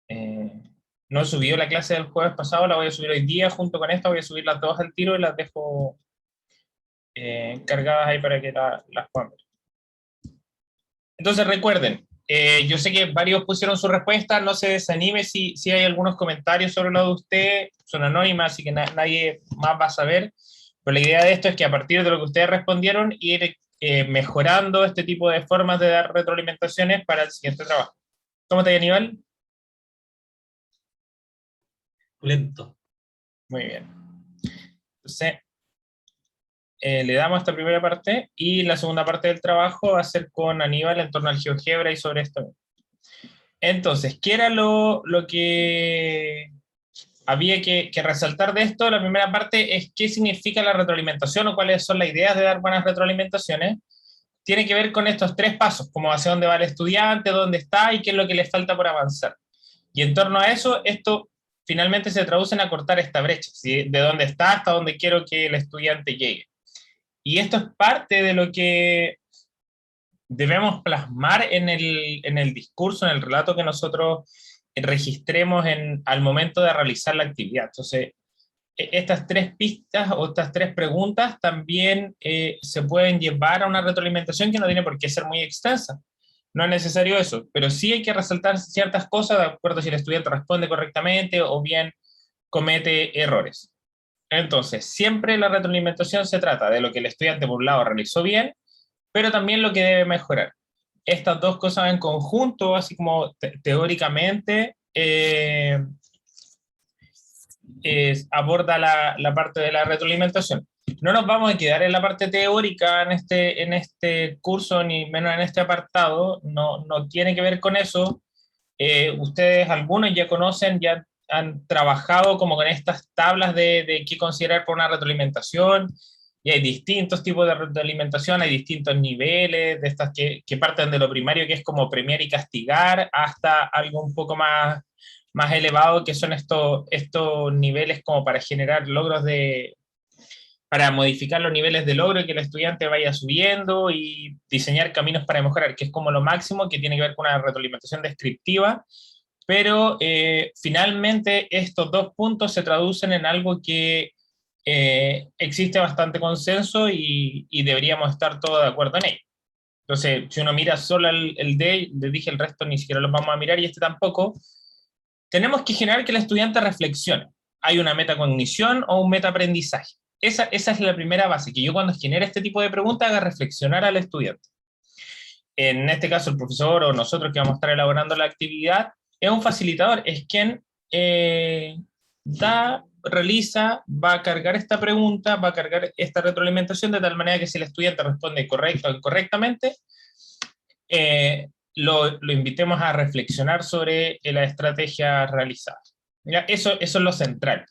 Eh, no he subido la clase del jueves pasado, la voy a subir hoy día junto con esta, voy a subir las dos al tiro y las dejo cargadas ahí para que las puedan ver. Entonces recuerden, yo sé que varios pusieron su respuesta, no se desanime si hay algunos comentarios sobre lo de usted, son anónimas, así que nadie más va a saber, pero la idea de esto es que a partir de lo que ustedes respondieron, ir mejorando este tipo de formas de dar retroalimentaciones para el siguiente trabajo. ¿Cómo está, Aníbal? Lento. Muy bien. Entonces, le damos esta primera parte y la segunda parte del trabajo va a ser con Aníbal en torno al GeoGebra y sobre esto. Entonces, ¿qué era lo que había que resaltar de esto? La primera parte es qué significa la retroalimentación o cuáles son las ideas de dar buenas retroalimentaciones. Tiene que ver con estos tres pasos, como hacia dónde va el estudiante, dónde está y qué es lo que le falta por avanzar. Y en torno a eso, esto finalmente se traduce en acortar esta brecha, ¿sí? De dónde está hasta dónde quiero que el estudiante llegue. Y esto es parte de lo que debemos plasmar en el discurso, en el relato que nosotros registremos al momento de realizar la actividad. Entonces, estas tres pistas o estas tres preguntas también se pueden llevar a una retroalimentación que no tiene por qué ser muy extensa. No es necesario eso, pero sí hay que resaltar ciertas cosas de acuerdo si el estudiante responde correctamente o bien comete errores. Entonces, siempre la retroalimentación se trata de lo que el estudiante por un lado realizó bien, pero también lo que debe mejorar. Estas dos cosas en conjunto, así como teóricamente, aborda la parte de la retroalimentación. No nos vamos a quedar en la parte teórica en este curso, ni menos en este apartado, no tiene que ver con eso. Ustedes, algunos ya conocen, ya han trabajado como con estas tablas de qué considerar por una retroalimentación, y hay distintos tipos de retroalimentación, hay distintos niveles, de estas que parten de lo primario, que es como premiar y castigar, hasta algo un poco más elevado, que son estos niveles como para generar logros para modificar los niveles de logro y que el estudiante vaya subiendo y diseñar caminos para mejorar, que es como lo máximo que tiene que ver con una retroalimentación descriptiva, pero finalmente estos dos puntos se traducen en algo que existe bastante consenso y deberíamos estar todos de acuerdo en ello. Entonces, si uno mira solo el D, les dije el resto ni siquiera los vamos a mirar y este tampoco, tenemos que generar que el estudiante reflexione. ¿Hay una metacognición o un metaaprendizaje? Esa es la primera base, que yo cuando genere este tipo de preguntas haga reflexionar al estudiante. En este caso, el profesor o nosotros que vamos a estar elaborando la actividad, es un facilitador, es quien realiza, va a cargar esta pregunta, va a cargar esta retroalimentación de tal manera que si el estudiante responde correcto o incorrectamente, lo invitemos a reflexionar sobre la estrategia realizada. ¿Ya? Eso es lo central.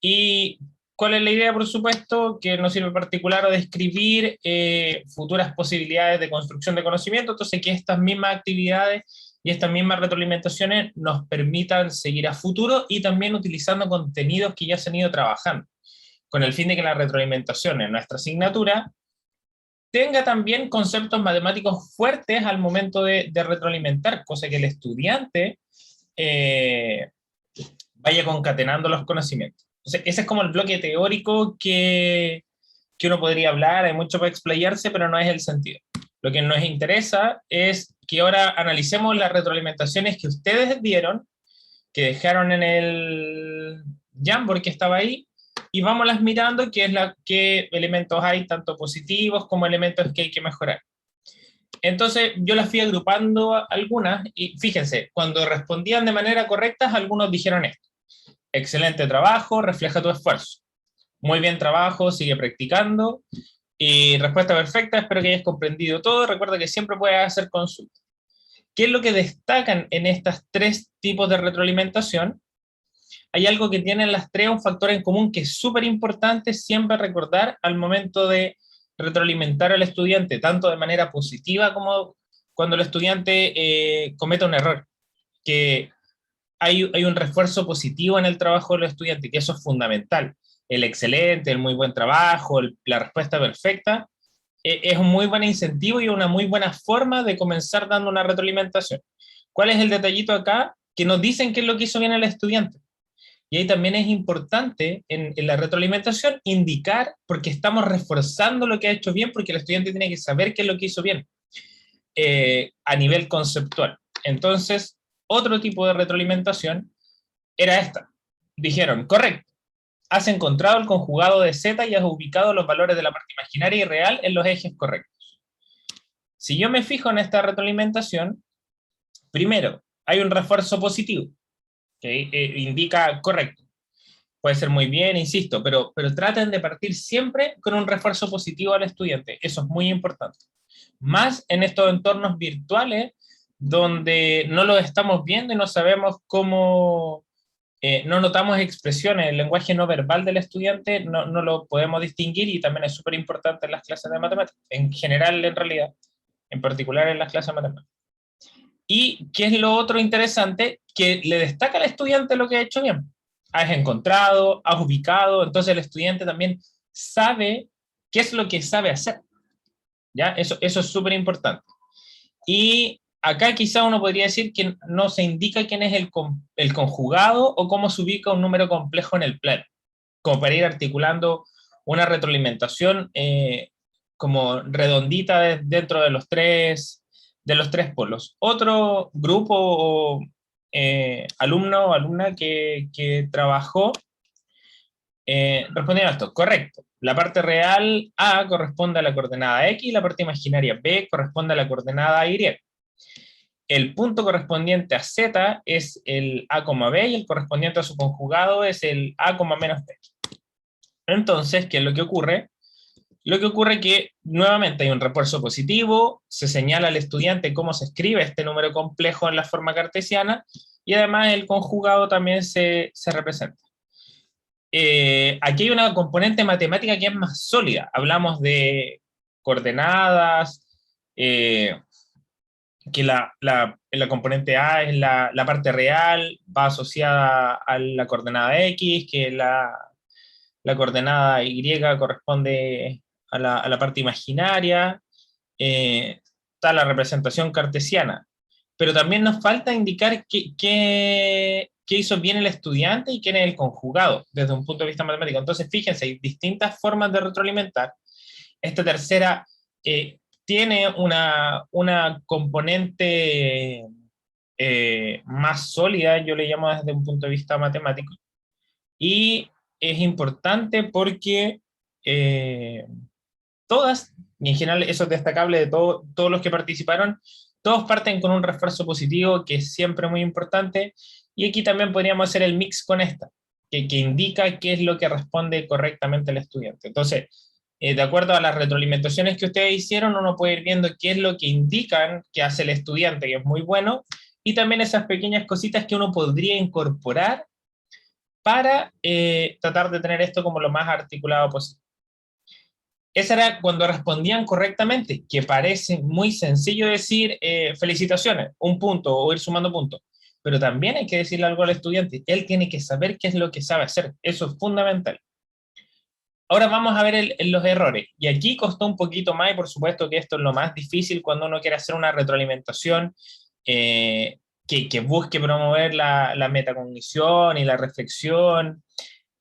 ¿Y cuál es la idea, por supuesto? Que nos sirve en particular a describir futuras posibilidades de construcción de conocimiento, entonces que estas mismas actividades y estas mismas retroalimentaciones nos permitan seguir a futuro y también utilizando contenidos que ya se han ido trabajando, con el fin de que la retroalimentación en nuestra asignatura tenga también conceptos matemáticos fuertes al momento de retroalimentar, cosa que el estudiante eh, vaya concatenando los conocimientos. Entonces, ese es como el bloque teórico que uno podría hablar, hay mucho para explayarse, pero no es el sentido. Lo que nos interesa es que ahora analicemos las retroalimentaciones que ustedes dieron, que dejaron en el Jamboard que estaba ahí, y vamos mirando qué elementos hay, tanto positivos como elementos que hay que mejorar. Entonces yo las fui agrupando algunas, y fíjense, cuando respondían de manera correcta, algunos dijeron esto: excelente trabajo, refleja tu esfuerzo. Muy bien trabajo, sigue practicando. Y respuesta perfecta, espero que hayas comprendido todo. Recuerda que siempre puedes hacer consulta. ¿Qué es lo que destacan en estas tres tipos de retroalimentación? Hay algo que tienen las tres, un factor en común que es súper importante siempre recordar al momento de retroalimentar al estudiante, tanto de manera positiva como cuando el estudiante cometa un error, que hay un refuerzo positivo en el trabajo de los estudiantes, que eso es fundamental. El excelente, el muy buen trabajo, la respuesta perfecta, es un muy buen incentivo y una muy buena forma de comenzar dando una retroalimentación. ¿Cuál es el detallito acá? que nos dicen qué es lo que hizo bien el estudiante. Y ahí también es importante en la retroalimentación indicar, porque estamos reforzando lo que ha hecho bien, porque el estudiante tiene que saber qué es lo que hizo bien a nivel conceptual. Entonces, otro tipo de retroalimentación era esta. Dijeron, correcto, has encontrado el conjugado de Z y has ubicado los valores de la parte imaginaria y real en los ejes correctos. Si yo me fijo en esta retroalimentación, primero, hay un refuerzo positivo, que indica correcto. Puede ser muy bien, insisto, pero traten de partir siempre con un refuerzo positivo al estudiante. Eso es muy importante. Más en estos entornos virtuales donde no los estamos viendo y no sabemos cómo, no notamos expresiones, el lenguaje no verbal del estudiante no lo podemos distinguir y también es súper importante en las clases de matemáticas, en general en realidad, en particular en las clases de matemáticas. ¿Y qué es lo otro interesante? Que le destaca al estudiante lo que ha hecho bien. Has encontrado, has ubicado, entonces el estudiante también sabe qué es lo que sabe hacer. ¿Ya? Eso es súper importante. Y acá quizá uno podría decir que no se indica quién es el conjugado o cómo se ubica un número complejo en el plano, como para ir articulando una retroalimentación como redondita dentro de los tres polos. Otro grupo o alumno o alumna que trabajó respondiendo a esto, correcto. La parte real A corresponde a la coordenada X y la parte imaginaria B corresponde a la coordenada Y. El punto correspondiente a Z es el A, B y el correspondiente a su conjugado es el A, menos B. Entonces, ¿qué es lo que ocurre? Lo que ocurre es que nuevamente hay un refuerzo positivo, se señala al estudiante cómo se escribe este número complejo en la forma cartesiana y además el conjugado también se representa. Aquí hay una componente matemática que es más sólida. Hablamos de coordenadas, que la componente A es la parte real, va asociada a la coordenada X, que la coordenada Y corresponde a la parte imaginaria, está la representación cartesiana. Pero también nos falta indicar qué hizo bien el estudiante y quién es el conjugado desde un punto de vista matemático. Entonces, fíjense, hay distintas formas de retroalimentar. Esta tercera tiene una componente más sólida, yo le llamo desde un punto de vista matemático, y es importante porque todas, y en general eso es destacable de todos los que participaron, todos parten con un refuerzo positivo que es siempre muy importante, y aquí también podríamos hacer el mix con esta, que indica qué es lo que responde correctamente el estudiante. Entonces, de acuerdo a las retroalimentaciones que ustedes hicieron, uno puede ir viendo qué es lo que indican que hace el estudiante, que es muy bueno, y también esas pequeñas cositas que uno podría incorporar para tratar de tener esto como lo más articulado posible. Esa era cuando respondían correctamente, que parece muy sencillo decir felicitaciones, un punto o ir sumando puntos, pero también hay que decirle algo al estudiante, él tiene que saber qué es lo que sabe hacer, eso es fundamental. Ahora vamos a ver los errores, y aquí costó un poquito más, y por supuesto que esto es lo más difícil cuando uno quiere hacer una retroalimentación que busque promover la metacognición y la reflexión.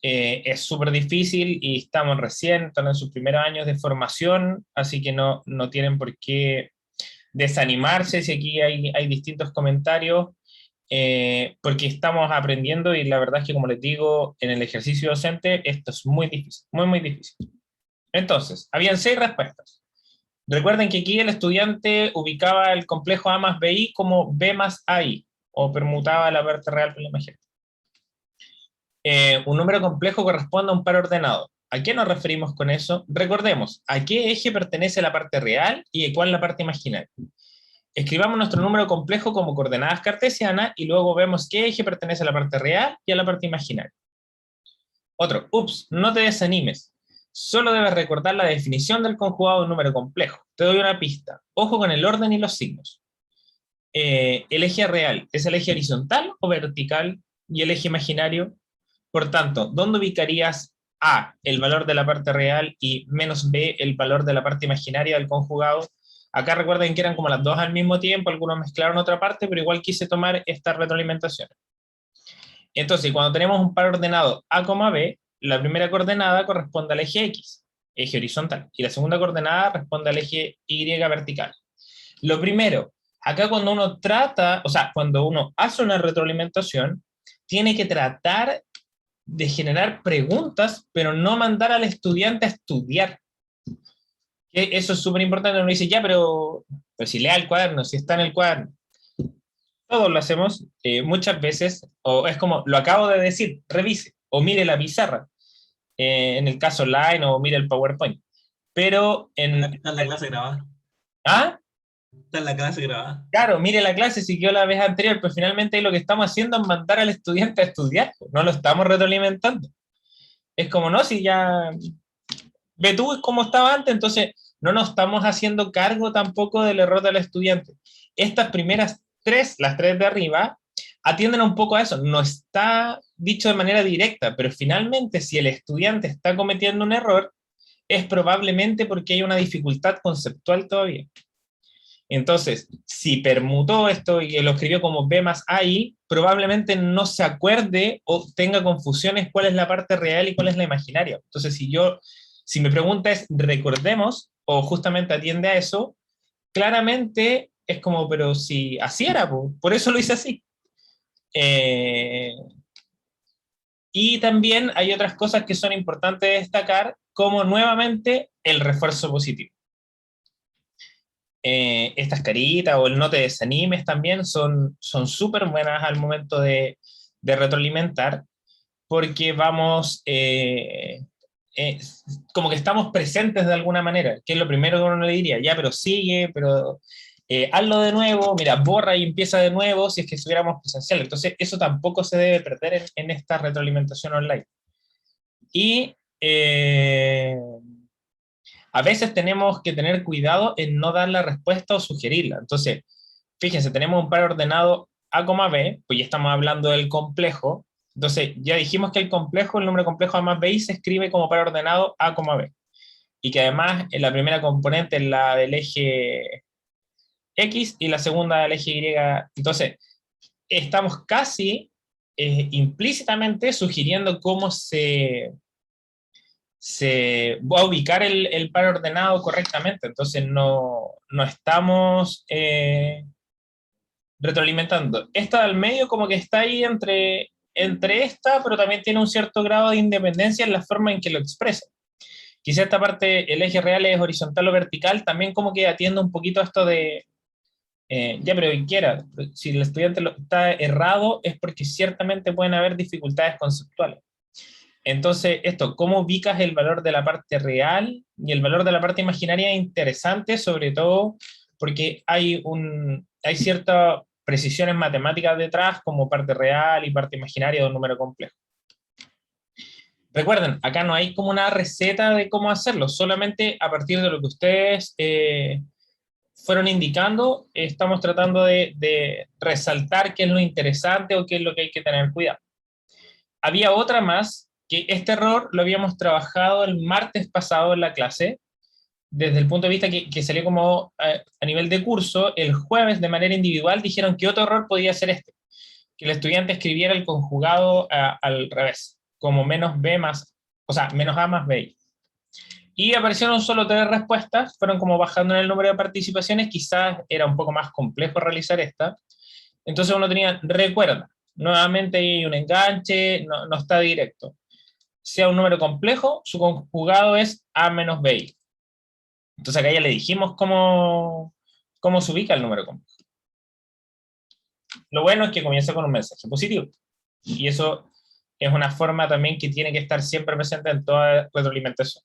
Es súper difícil y están en sus primeros años de formación, así que no tienen por qué desanimarse si aquí hay distintos comentarios, porque estamos aprendiendo y la verdad es que, como les digo, en el ejercicio docente esto es muy difícil, muy, muy difícil. Entonces, habían 6 respuestas. Recuerden que aquí el estudiante ubicaba el complejo A más BI como B más AI, o permutaba la parte real con la imagen. Un número complejo corresponde a un par ordenado. ¿A qué nos referimos con eso? Recordemos, ¿a qué eje pertenece la parte real y a cuál la parte imaginaria? Escribamos nuestro número complejo como coordenadas cartesianas y luego vemos qué eje pertenece a la parte real y a la parte imaginaria. Otro, no te desanimes. Solo debes recordar la definición del conjugado de un número complejo. Te doy una pista. Ojo con el orden y los signos. El eje real, ¿es el eje horizontal o vertical? Y el eje imaginario. Por tanto, ¿dónde ubicarías A, el valor de la parte real, y menos B, el valor de la parte imaginaria del conjugado? Acá recuerden que eran como las dos al mismo tiempo, algunos mezclaron otra parte, pero igual quise tomar esta retroalimentación. Entonces, cuando tenemos un par ordenado A, B, la primera coordenada corresponde al eje X, eje horizontal, y la segunda coordenada responde al eje Y vertical. Lo primero, acá cuando uno trata, o sea, cuando uno hace una retroalimentación, tiene que tratar de generar preguntas, pero no mandar al estudiante a estudiar. Eso es súper importante. Uno dice, ya, pero si lea el cuaderno, si está en el cuaderno. Todos lo hacemos muchas veces, o es como, lo acabo de decir, revise, o mire la pizarra, en el caso online, o mire el PowerPoint. Pero Está en la clase grabada. ¿Ah? Está en la clase grabada. Claro, mire la clase, siguió la vez anterior, pero finalmente lo que estamos haciendo es mandar al estudiante a estudiar, no lo estamos retroalimentando. Es como, no, si ya ve tú cómo estaba antes, entonces no nos estamos haciendo cargo tampoco del error del estudiante. Estas primeras tres, las tres de arriba, atienden un poco a eso. No está dicho de manera directa, pero finalmente si el estudiante está cometiendo un error, es probablemente porque hay una dificultad conceptual todavía. Entonces, si permutó esto y lo escribió como B más AI, probablemente no se acuerde o tenga confusiones cuál es la parte real y cuál es la imaginaria. Entonces, si me pregunta es, recordemos, o justamente atiende a eso, claramente es como, pero si así era, por eso lo hice así. Y también hay otras cosas que son importantes de destacar, como nuevamente el refuerzo positivo. Estas caritas o el no te desanimes también son súper buenas al momento de retroalimentar, porque vamos, como que estamos presentes de alguna manera, que es lo primero que uno le diría, ya, pero sigue, pero hazlo de nuevo, mira, borra y empieza de nuevo si es que estuviéramos presencial. Entonces, eso tampoco se debe perder en esta retroalimentación online. Y a veces tenemos que tener cuidado en no dar la respuesta o sugerirla. Entonces, fíjense, tenemos un par ordenado A, B, pues ya estamos hablando del complejo. Entonces, ya dijimos que el complejo, el número complejo A más B, se escribe como par ordenado A, B. Y que además la primera componente es la del eje X y la segunda del eje Y. Entonces, estamos casi implícitamente sugiriendo cómo se va a ubicar el par ordenado correctamente. Entonces, no estamos retroalimentando. Esta del medio como que está ahí entre esta, pero también tiene un cierto grado de independencia en la forma en que lo expresa. Quizá esta parte, el eje real es horizontal o vertical, también como que atiende un poquito a esto de, ya, pero quiera, si el estudiante está errado es porque ciertamente pueden haber dificultades conceptuales. Entonces, esto, cómo ubicas el valor de la parte real y el valor de la parte imaginaria es interesante, sobre todo porque hay ciertas precisiones matemáticas detrás, como parte real y parte imaginaria de un número complejo. Recuerden, acá no hay como una receta de cómo hacerlo, solamente a partir de lo que ustedes fueron indicando, estamos tratando de resaltar qué es lo interesante o qué es lo que hay que tener cuidado. Había otra más, que este error lo habíamos trabajado el martes pasado en la clase, desde el punto de vista que salió como a nivel de curso. El jueves de manera individual dijeron que otro error podía ser este, que el estudiante escribiera el conjugado al revés, como menos B más, o sea, menos A más B. Y aparecieron solo 3 respuestas, fueron como bajando en el número de participaciones, quizás era un poco más complejo realizar esta. Entonces uno tenía, recuerda, nuevamente hay un enganche, no está directo. Sea un número complejo, su conjugado es A menos BI. Entonces acá ya le dijimos cómo se ubica el número complejo. Lo bueno es que comienza con un mensaje positivo. Y eso es una forma también que tiene que estar siempre presente en toda retroalimentación.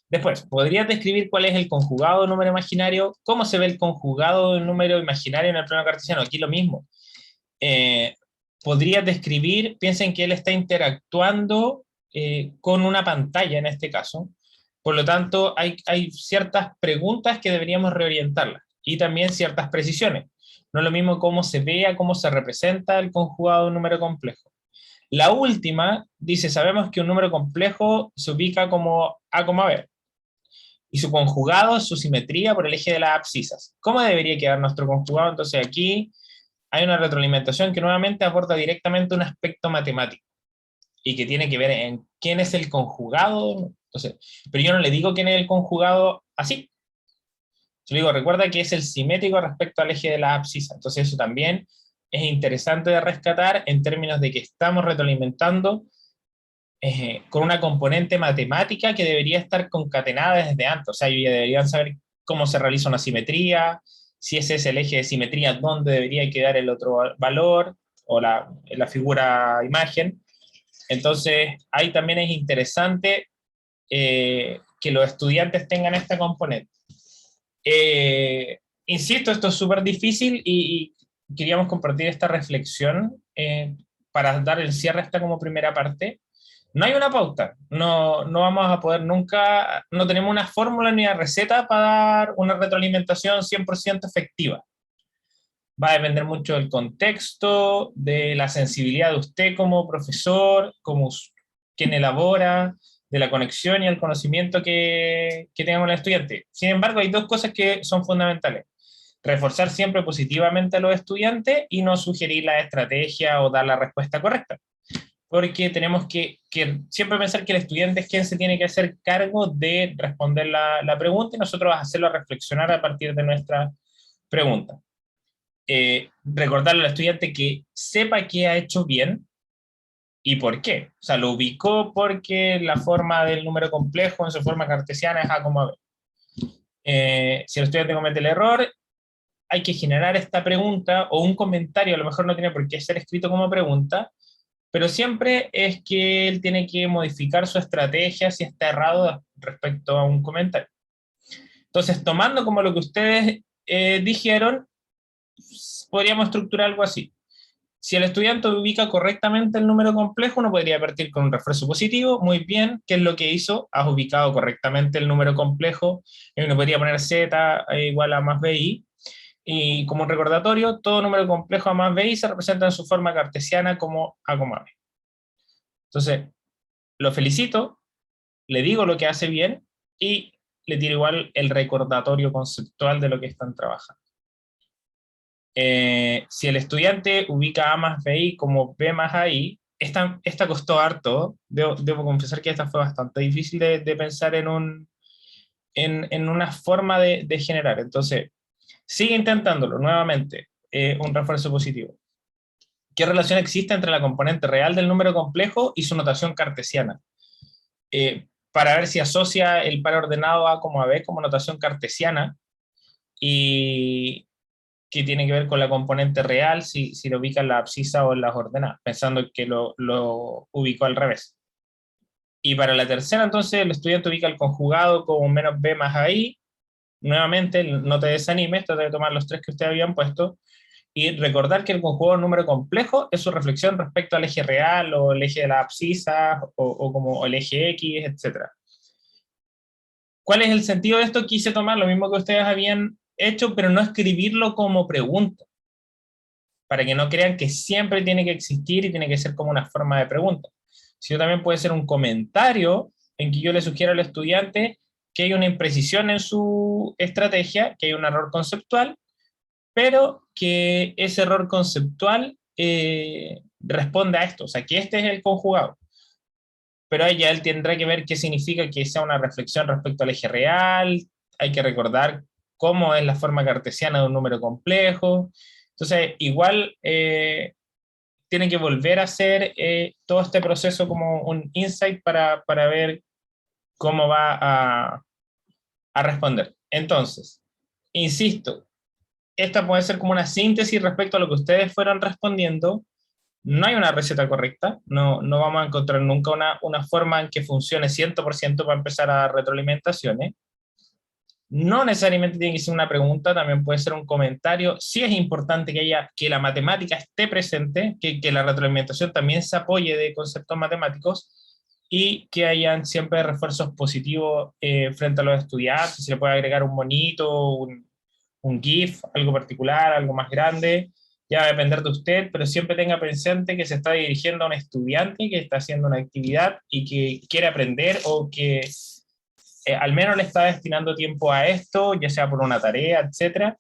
Después, ¿podrías describir cuál es el conjugado de número imaginario? ¿Cómo se ve el conjugado de número imaginario en el plano cartesiano? Aquí lo mismo. Podrías describir, piensen que él está interactuando con una pantalla en este caso. Por lo tanto, hay ciertas preguntas que deberíamos reorientarlas y también ciertas precisiones. No es lo mismo cómo se vea, cómo se representa el conjugado de un número complejo. La última dice, sabemos que un número complejo se ubica como A, B. y su conjugado, su simetría por el eje de las abscisas. ¿Cómo debería quedar nuestro conjugado? Entonces aquí hay una retroalimentación que nuevamente aborda directamente un aspecto matemático y que tiene que ver en quién es el conjugado. Entonces, pero yo no le digo quién es el conjugado así. Yo le digo, recuerda que es el simétrico respecto al eje de la abscisa. Entonces eso también es interesante de rescatar en términos de que estamos retroalimentando con una componente matemática que debería estar concatenada desde antes. O sea, ya deberían saber cómo se realiza una simetría, si ese es el eje de simetría, dónde debería quedar el otro valor, o la figura imagen. Entonces, ahí también es interesante que los estudiantes tengan esta componente. Insisto, esto es súper difícil y queríamos compartir esta reflexión para dar el cierre a esta como primera parte. No hay una pauta, no vamos a poder nunca, no tenemos una fórmula ni una receta para dar una retroalimentación 100% efectiva. Va a depender mucho del contexto, de la sensibilidad de usted como profesor, como quien elabora, de la conexión y el conocimiento que tenga con el estudiante. Sin embargo, hay dos cosas que son fundamentales. Reforzar siempre positivamente a los estudiantes y no sugerir la estrategia o dar la respuesta correcta. Porque tenemos que siempre pensar que el estudiante es quien se tiene que hacer cargo de responder la pregunta y nosotros hacerlo reflexionar a partir de nuestra pregunta. Recordarle al estudiante que sepa qué ha hecho bien y por qué. O sea, lo ubicó porque la forma del número complejo en su forma cartesiana es A como B. Si el estudiante comete el error, hay que generar esta pregunta o un comentario, a lo mejor no tiene por qué ser escrito como pregunta, pero siempre es que él tiene que modificar su estrategia si está errado respecto a un comentario. Entonces, tomando como lo que ustedes dijeron, podríamos estructurar algo así. Si el estudiante ubica correctamente el número complejo, uno podría partir con un refuerzo positivo. Muy bien, ¿qué es lo que hizo? Has ubicado correctamente el número complejo. Uno podría poner z igual a más bi. Y como un recordatorio, todo número complejo a más bi se representa en su forma cartesiana como a, b. Entonces, lo felicito, le digo lo que hace bien y le tiro igual el recordatorio conceptual de lo que están trabajando. Si el estudiante ubica A más BI como B más AI, esta costó harto. Debo confesar que esta fue bastante difícil de pensar en una forma de generar. Entonces, sigue intentándolo nuevamente, un refuerzo positivo. ¿Qué relación existe entre la componente real del número complejo y su notación cartesiana? Para ver si asocia el par ordenado A como a B como notación cartesiana y que tiene que ver con la componente real, si lo ubica en la abscisa o en las ordenadas, pensando que lo ubicó al revés. Y para la tercera, entonces, el estudiante ubica el conjugado como menos B más AI. Nuevamente, no te desanimes, trata de tomar los tres que ustedes habían puesto y recordar que el conjugado número complejo es su reflexión respecto al eje real o el eje de la abscisa o como el eje X, etc. ¿Cuál es el sentido de esto? Quise tomar lo mismo que ustedes habían hecho, pero no escribirlo como pregunta, para que no crean que siempre tiene que existir y tiene que ser como una forma de pregunta. Sino también puede ser un comentario en que yo le sugiero al estudiante que hay una imprecisión en su estrategia, que hay un error conceptual, pero que ese error conceptual responde a esto, o sea, que este es el conjugado. Pero ahí ya él tendrá que ver qué significa que sea una reflexión respecto al eje real, hay que recordar cómo es la forma cartesiana de un número complejo. Entonces, igual tienen que volver a hacer todo este proceso como un insight para ver cómo va a responder. Entonces, insisto, esta puede ser como una síntesis respecto a lo que ustedes fueron respondiendo. No hay una receta correcta, no vamos a encontrar nunca una forma en que funcione 100% para empezar a dar retroalimentaciones. No necesariamente tiene que ser una pregunta, también puede ser un comentario. Sí es importante que la matemática esté presente, que la retroalimentación también se apoye de conceptos matemáticos y que hayan siempre refuerzos positivos frente a los estudiantes. Se le puede agregar un monito, un GIF, algo particular, algo más grande, ya va a depender de usted, pero siempre tenga presente que se está dirigiendo a un estudiante que está haciendo una actividad y que quiere aprender o que al menos le está destinando tiempo a esto, ya sea por una tarea, etcétera,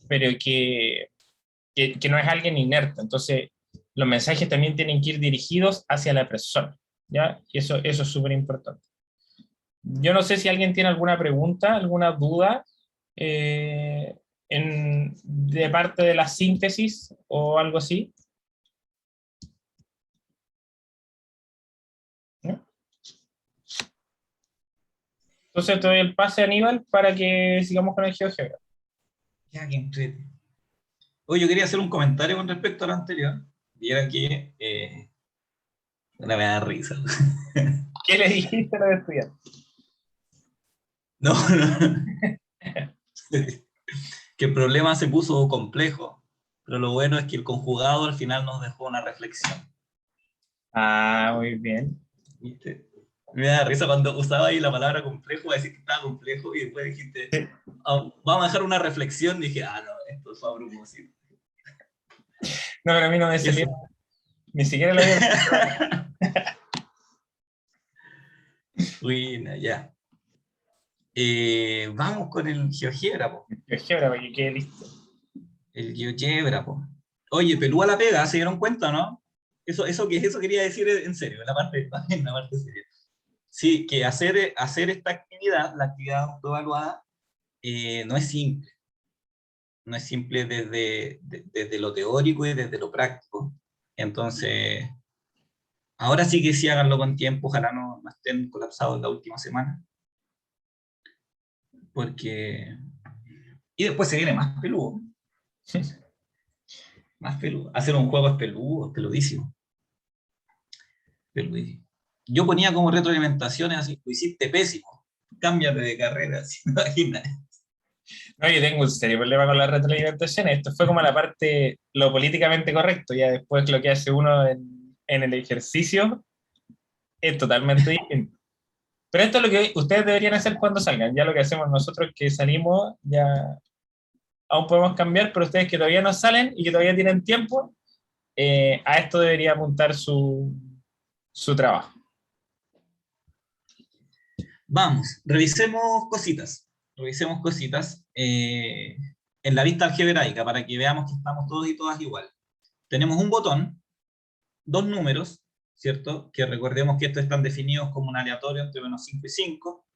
pero que no es alguien inerte. Entonces, los mensajes también tienen que ir dirigidos hacia la persona, ¿ya? Y eso es súper importante. Yo no sé si alguien tiene alguna pregunta, alguna duda eh, de parte de la síntesis o algo así. ¿No? Entonces te doy el pase, Aníbal, para que sigamos con el GeoGebra. Ya, que entrete. Oye, yo quería hacer un comentario con respecto a lo anterior, y era que una me da risa. ¿Qué le dijiste a los estudiantes? No, no. Que el problema se puso complejo, pero lo bueno es que el conjugado al final nos dejó una reflexión. Ah, muy bien. ¿Viste? Me da risa cuando usaba ahí la palabra complejo, a decir que estaba complejo, y después dijiste, "Ah, vamos a dejar una reflexión", dije, no, esto fue a propósito. No, pero a mí no me salió, Eso. ni siquiera lo había. Buena, ya. Vamos con el GeoGebra, po. GeoGebra, para que quede listo. El GeoGebra, po. Oye, pelúa la pega, ¿se dieron cuenta, no? Eso quería decir en serio, en la parte, en la parte seria. Sí, que hacer esta actividad, la actividad autoevaluada, no es simple. No es simple desde lo teórico y desde lo práctico. Entonces, ahora sí que sí háganlo con tiempo, ojalá no estén colapsados la última semana. Porque... Y después se viene más peludo. Más peludo. Hacer un juego es peludo, peludísimo. Peludísimo. Yo ponía como retroalimentaciones así, lo hiciste pésimo, cámbiate de carrera, así, imagínate. No, yo tengo un serio problema con la retroalimentación. Esto fue como la parte, lo políticamente correcto, ya después lo que hace uno en el ejercicio es totalmente distinto. Pero esto es lo que ustedes deberían hacer cuando salgan. Ya lo que hacemos nosotros que salimos, ya aún podemos cambiar, pero ustedes que todavía no salen y que todavía tienen tiempo, a esto debería apuntar su trabajo. Vamos, revisemos cositas. Revisemos cositas en la vista algebraica para que veamos que estamos todos y todas igual. Tenemos un botón, dos números, ¿cierto? Que recordemos que estos están definidos como un aleatorio entre -5 y 5.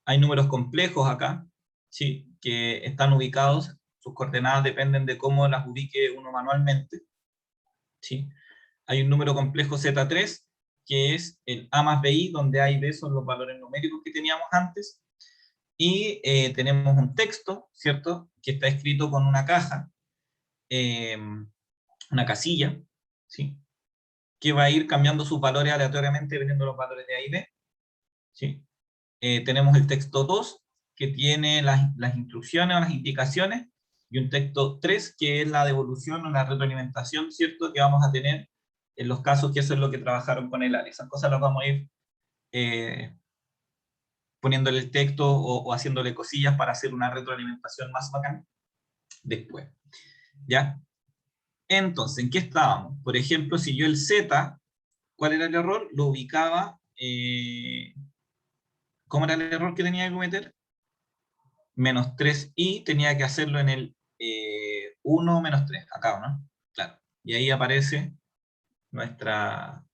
Hay números complejos acá, ¿sí? Que están ubicados, sus coordenadas dependen de cómo las ubique uno manualmente, ¿sí? Hay un número complejo Z3, que es el A más BI, donde A y B son los valores numéricos que teníamos antes, y tenemos un texto, ¿cierto? Que está escrito con una caja, eh, una casilla, ¿sí? Que va a ir cambiando sus valores aleatoriamente dependiendo de los valores de A y B, ¿sí? Tenemos el texto 2, que tiene las instrucciones o las indicaciones, y un texto 3, que es la devolución o la retroalimentación, ¿cierto? Que vamos a tener en los casos que eso es lo que trabajaron con el ALE. Esas cosas las vamos a ir poniéndole el texto o haciéndole cosillas para hacer una retroalimentación más bacán después. ¿Ya? Entonces, ¿en qué estábamos? Por ejemplo, si yo el Z, ¿cuál era el error? Lo ubicaba, ¿cómo era el error que tenía que cometer? -3i, tenía que hacerlo en el 1 -3, acá, ¿no? Claro. Y ahí aparece nuestra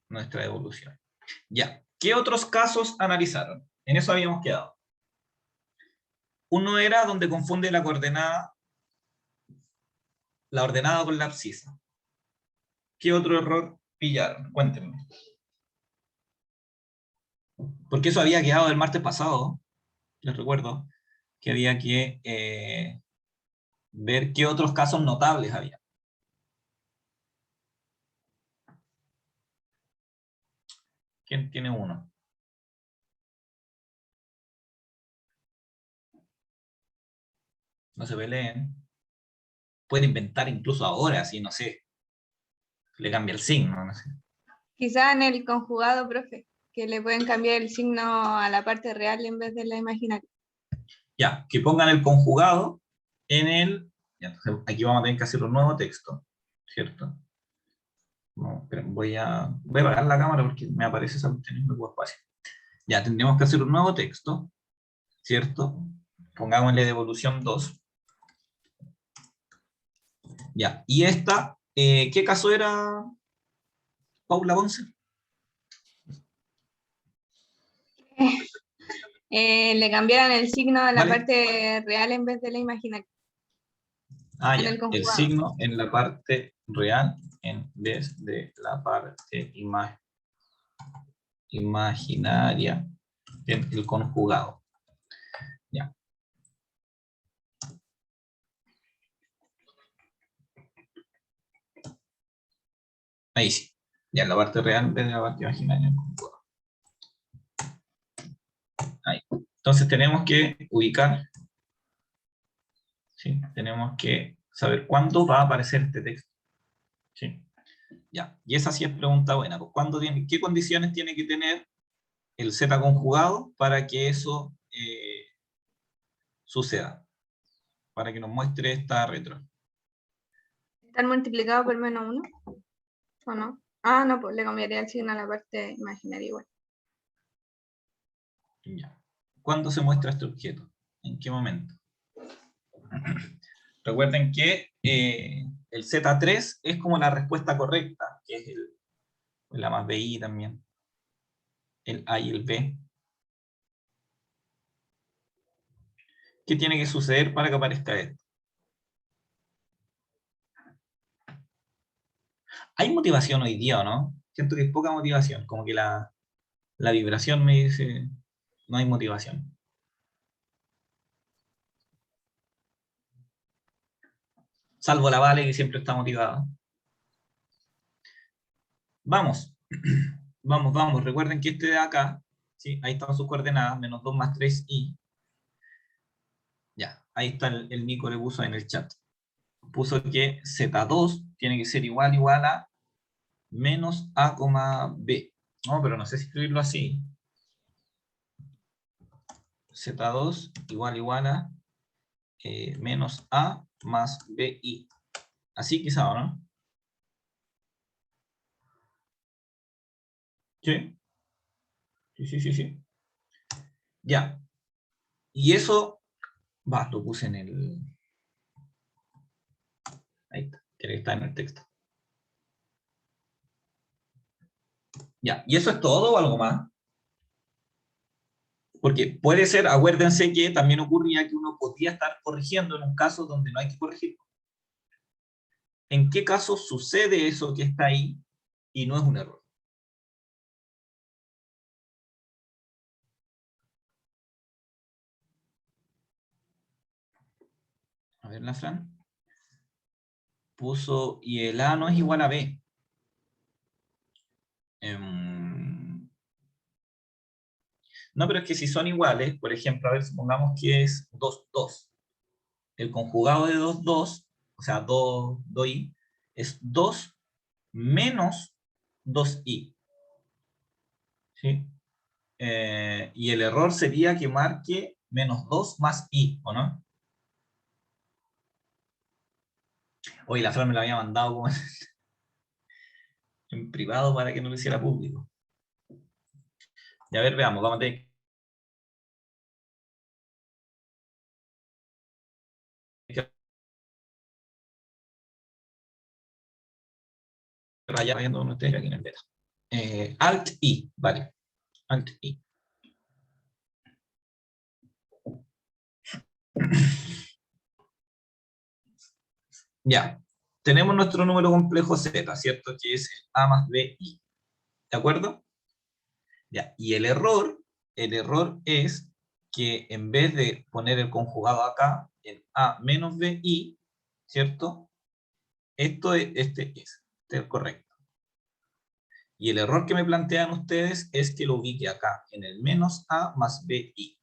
evolución. Ya. ¿Qué otros casos analizaron? En eso habíamos quedado. Uno era donde confunde la ordenada con la abscisa. ¿Qué otro error pillaron? Cuéntenme. Porque eso había quedado el martes pasado. Les recuerdo que había que ver qué otros casos notables había. ¿Quién tiene uno? No se peleen. Puede inventar incluso ahora, así, no sé. Le cambia el signo, no sé. Quizá en el conjugado, profe, que le pueden cambiar el signo a la parte real en vez de la imaginaria. Ya, que pongan el conjugado en el... Ya, entonces aquí vamos a tener que hacer un nuevo texto, ¿cierto? No, esperen, voy a apagar la cámara porque me aparece esa cuestión y me ocupa espacio. Ya, tendríamos que hacer un nuevo texto, ¿cierto? Pongámosle devolución 2. Ya, y esta, ¿qué caso era, Paula Ponce? Le cambiaron el signo a la ¿Vale? parte real en vez de la imaginaria. Ah, En ya, el el conjugado. signo en la parte real en vez de la parte imaginaria en el conjugado. Ya. Ahí sí. Ya en la parte real en vez de la parte imaginaria en el conjugado. Ahí. Entonces tenemos que ubicar, ¿sí? Tenemos que saber cuándo va a aparecer este texto. ¿Sí? Ya. Y esa sí es pregunta buena. Pues, ¿qué condiciones tiene que tener el Z conjugado para que eso suceda? Para que nos muestre esta retro. ¿Estar multiplicado por menos 1? ¿O no? Ah, no, pues le cambiaría el signo a la parte imaginaria igual. Ya. ¿Cuándo se muestra este objeto? ¿En qué momento? Recuerden que el Z3 es como la respuesta correcta, que es la más BI también. El A y el B. ¿Qué tiene que suceder para que aparezca esto? ¿Hay motivación hoy día o no? Siento que hay poca motivación, como que la vibración me dice no hay motivación. Salvo la Vale, que siempre está motivada. Vamos. Vamos, vamos. Recuerden que este de acá, ¿sí? Ahí están sus coordenadas, menos 2 más 3i. Ya, ahí está el Nico le puso en el chat. Puso que Z2 tiene que ser igual a menos A, B. No, pero no sé si escribirlo así. Z2 igual a menos A más BI. Así quizá, ¿o no? Sí. Sí. Ya. Y eso, lo puse en el... Ahí está, que está en el texto. Ya, ¿y eso es todo o algo más? Porque puede ser, acuérdense que también ocurría que uno podía estar corrigiendo en un caso donde no hay que corregir. ¿En qué caso sucede eso que está ahí y no es un error? A ver, la Fran. Puso, y el A no es igual a B. No, pero es que si son iguales, por ejemplo, a ver, supongamos que es 2, 2. El conjugado de 2, 2, o sea, 2, 2i, es 2 menos 2i. ¿Sí? Y el error sería que marque menos 2 más i, ¿o no? Hoy la Fran me la había mandado como en privado para que no lo hiciera público. Y a ver, veamos, vamos a tener que rayando donde ustedes aquí en el beta. Alt-I, vale. Alt-I. Ya. Tenemos nuestro número complejo Z, ¿cierto? Que es el A más BI. ¿De acuerdo? Ya. Y el error es que en vez de poner el conjugado acá, en A menos BI, ¿cierto? Este es el correcto. Y el error que me plantean ustedes es que lo ubique acá, en el menos A más BI.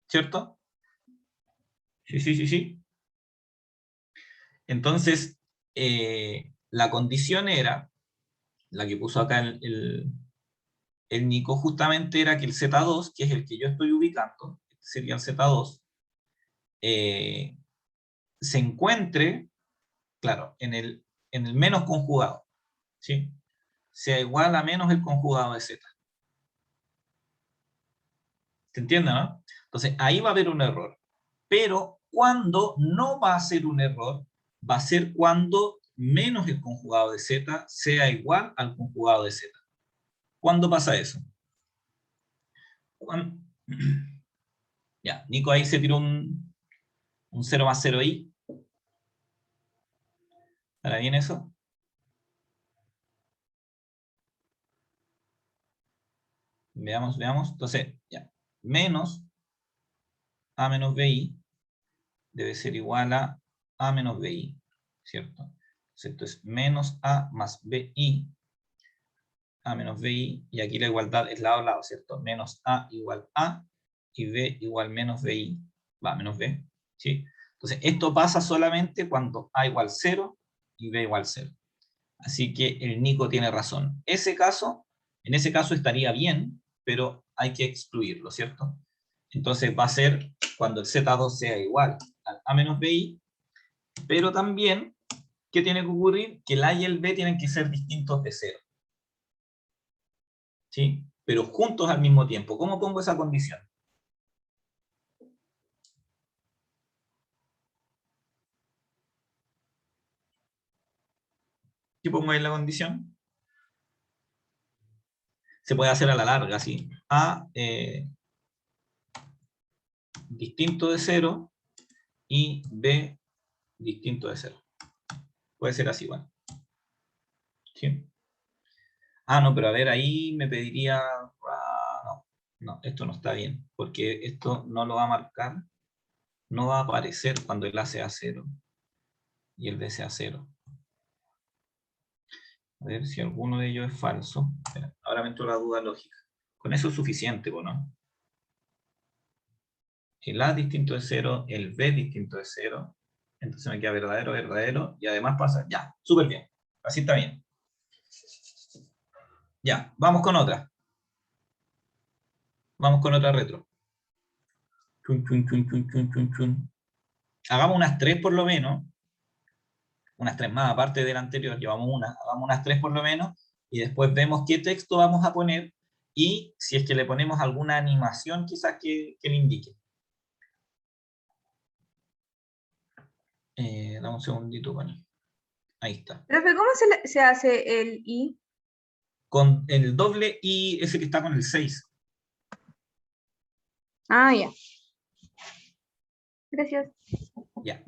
¿Cierto? Sí. Entonces, la condición era, la que puso acá el Nico, justamente era que el Z2, que es el que yo estoy ubicando, sería el Z2, se encuentre, claro, en el menos conjugado. ¿Sí? sea igual a menos el conjugado de z. ¿Se entiende, no? Entonces, ahí va a haber un error. Pero cuando no va a ser un error, va a ser cuando menos el conjugado de z sea igual al conjugado de z. ¿Cuándo pasa eso? Cuando... Ya, Nico ahí se tiró un 0 más 0i. ¿Estará bien eso? Veamos. Entonces, ya. Menos a menos bi debe ser igual a menos bi, ¿cierto? Entonces, esto es menos a más bi, a menos bi, y aquí la igualdad es lado a lado, ¿cierto? Menos a igual a, y b igual menos bi, va, menos b, ¿sí? Entonces, esto pasa solamente cuando a igual 0 y b igual 0. Así que el Nico tiene razón. En ese caso estaría bien, pero hay que excluirlo, ¿cierto? Entonces va a ser cuando el Z2 sea igual al A menos BI, pero también, ¿qué tiene que ocurrir? Que el A y el B tienen que ser distintos de 0. ¿Sí? Pero juntos al mismo tiempo. ¿Cómo pongo esa condición? ¿Qué pongo ahí en la condición? Se puede hacer a la larga, ¿sí? A distinto de 0 y B distinto de 0. Puede ser así igual. ¿Sí? Ah, no, pero a ver, ahí me pediría... no, esto no está bien, porque esto no lo va a marcar, no va a aparecer cuando el A sea 0 y el B sea 0. A ver si alguno de ellos es falso. Espera, ahora me entró la duda lógica. Con eso es suficiente, ¿no? El A distinto de 0, el B distinto de 0, entonces me queda verdadero, verdadero, y además pasa, ya, súper bien, así está bien. Ya, vamos con otra. Vamos con otra retro. Chun, chun, chun, chun, chun, chun, chun. Hagamos unas 3 por lo menos. Unas 3 más, aparte de la anterior, llevamos una. Hagamos unas 3 por lo menos. Y después vemos qué texto vamos a poner. Y si es que le ponemos alguna animación quizás que le indique. Dame un segundito, Connie. Ahí está. Profe, ¿cómo se hace el I? Con el doble I, ese que está con el 6. Ah, ya. Gracias. Ya.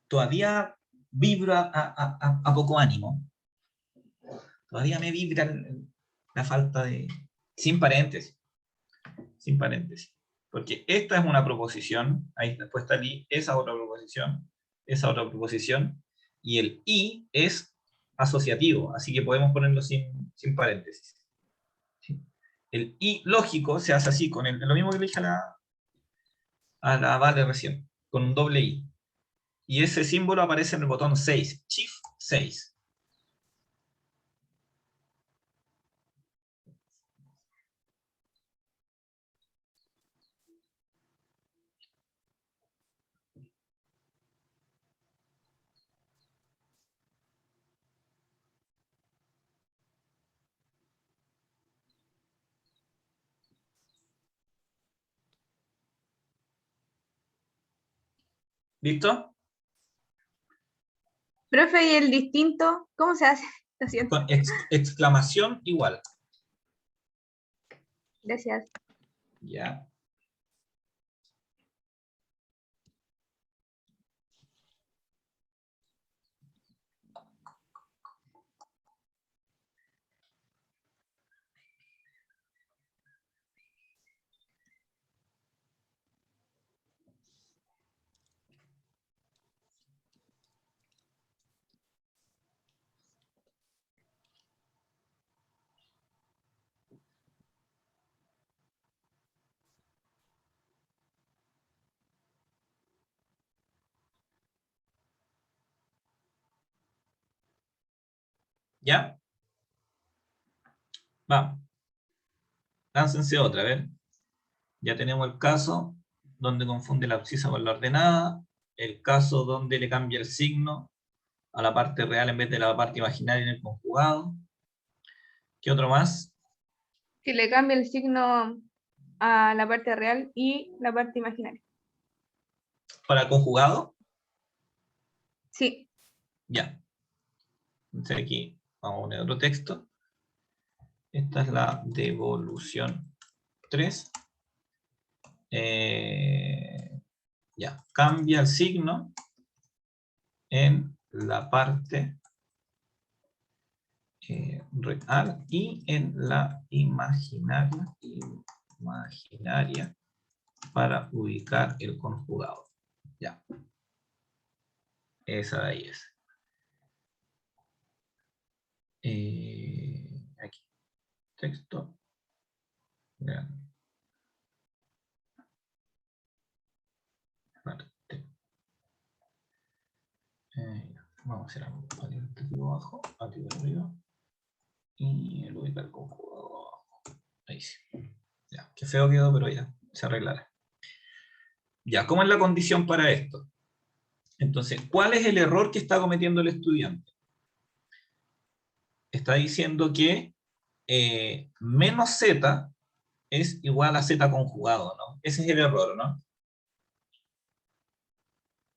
Todavía vibra a poco ánimo. Todavía me vibra la falta de... Sin paréntesis. Sin paréntesis. Porque esta es una proposición, ahí después está el I, esa otra proposición, y el I es asociativo, así que podemos ponerlo sin paréntesis. ¿Sí? El I lógico se hace así, con lo mismo que le dije a la Vale recién, con un doble I. Y ese símbolo aparece en el botón 6, Shift 6. ¿Listo? Profe, ¿y el distinto? ¿Cómo se hace? Lo siento. Con exclamación igual. Gracias. Ya. ¿Ya? Vamos. Láncense otra, a ver. Ya tenemos el caso donde confunde la abscisa con la ordenada, el caso donde le cambia el signo, a la parte real en vez de la parte imaginaria en el conjugado. ¿Qué otro más? Si le cambia el signo a la parte real y la parte imaginaria. ¿Para conjugado? Sí. Ya. Entonces aquí vamos a poner otro texto. Esta es la devolución 3. Ya, cambia el signo en la parte real y en la imaginaria para ubicar el conjugado. Ya. Esa de ahí es. Aquí. Texto. Grande. Parte. Vamos a hacer algo. Aquí abajo, aquí arriba. Y el ubicar el conjugado abajo. Ahí sí. Ya, qué feo quedó, pero ya, se arreglará. Ya, ¿cómo es la condición para esto? Entonces, ¿cuál es el error que está cometiendo el estudiante? Está diciendo que menos z es igual a z conjugado, ¿no? Ese es el error, ¿no?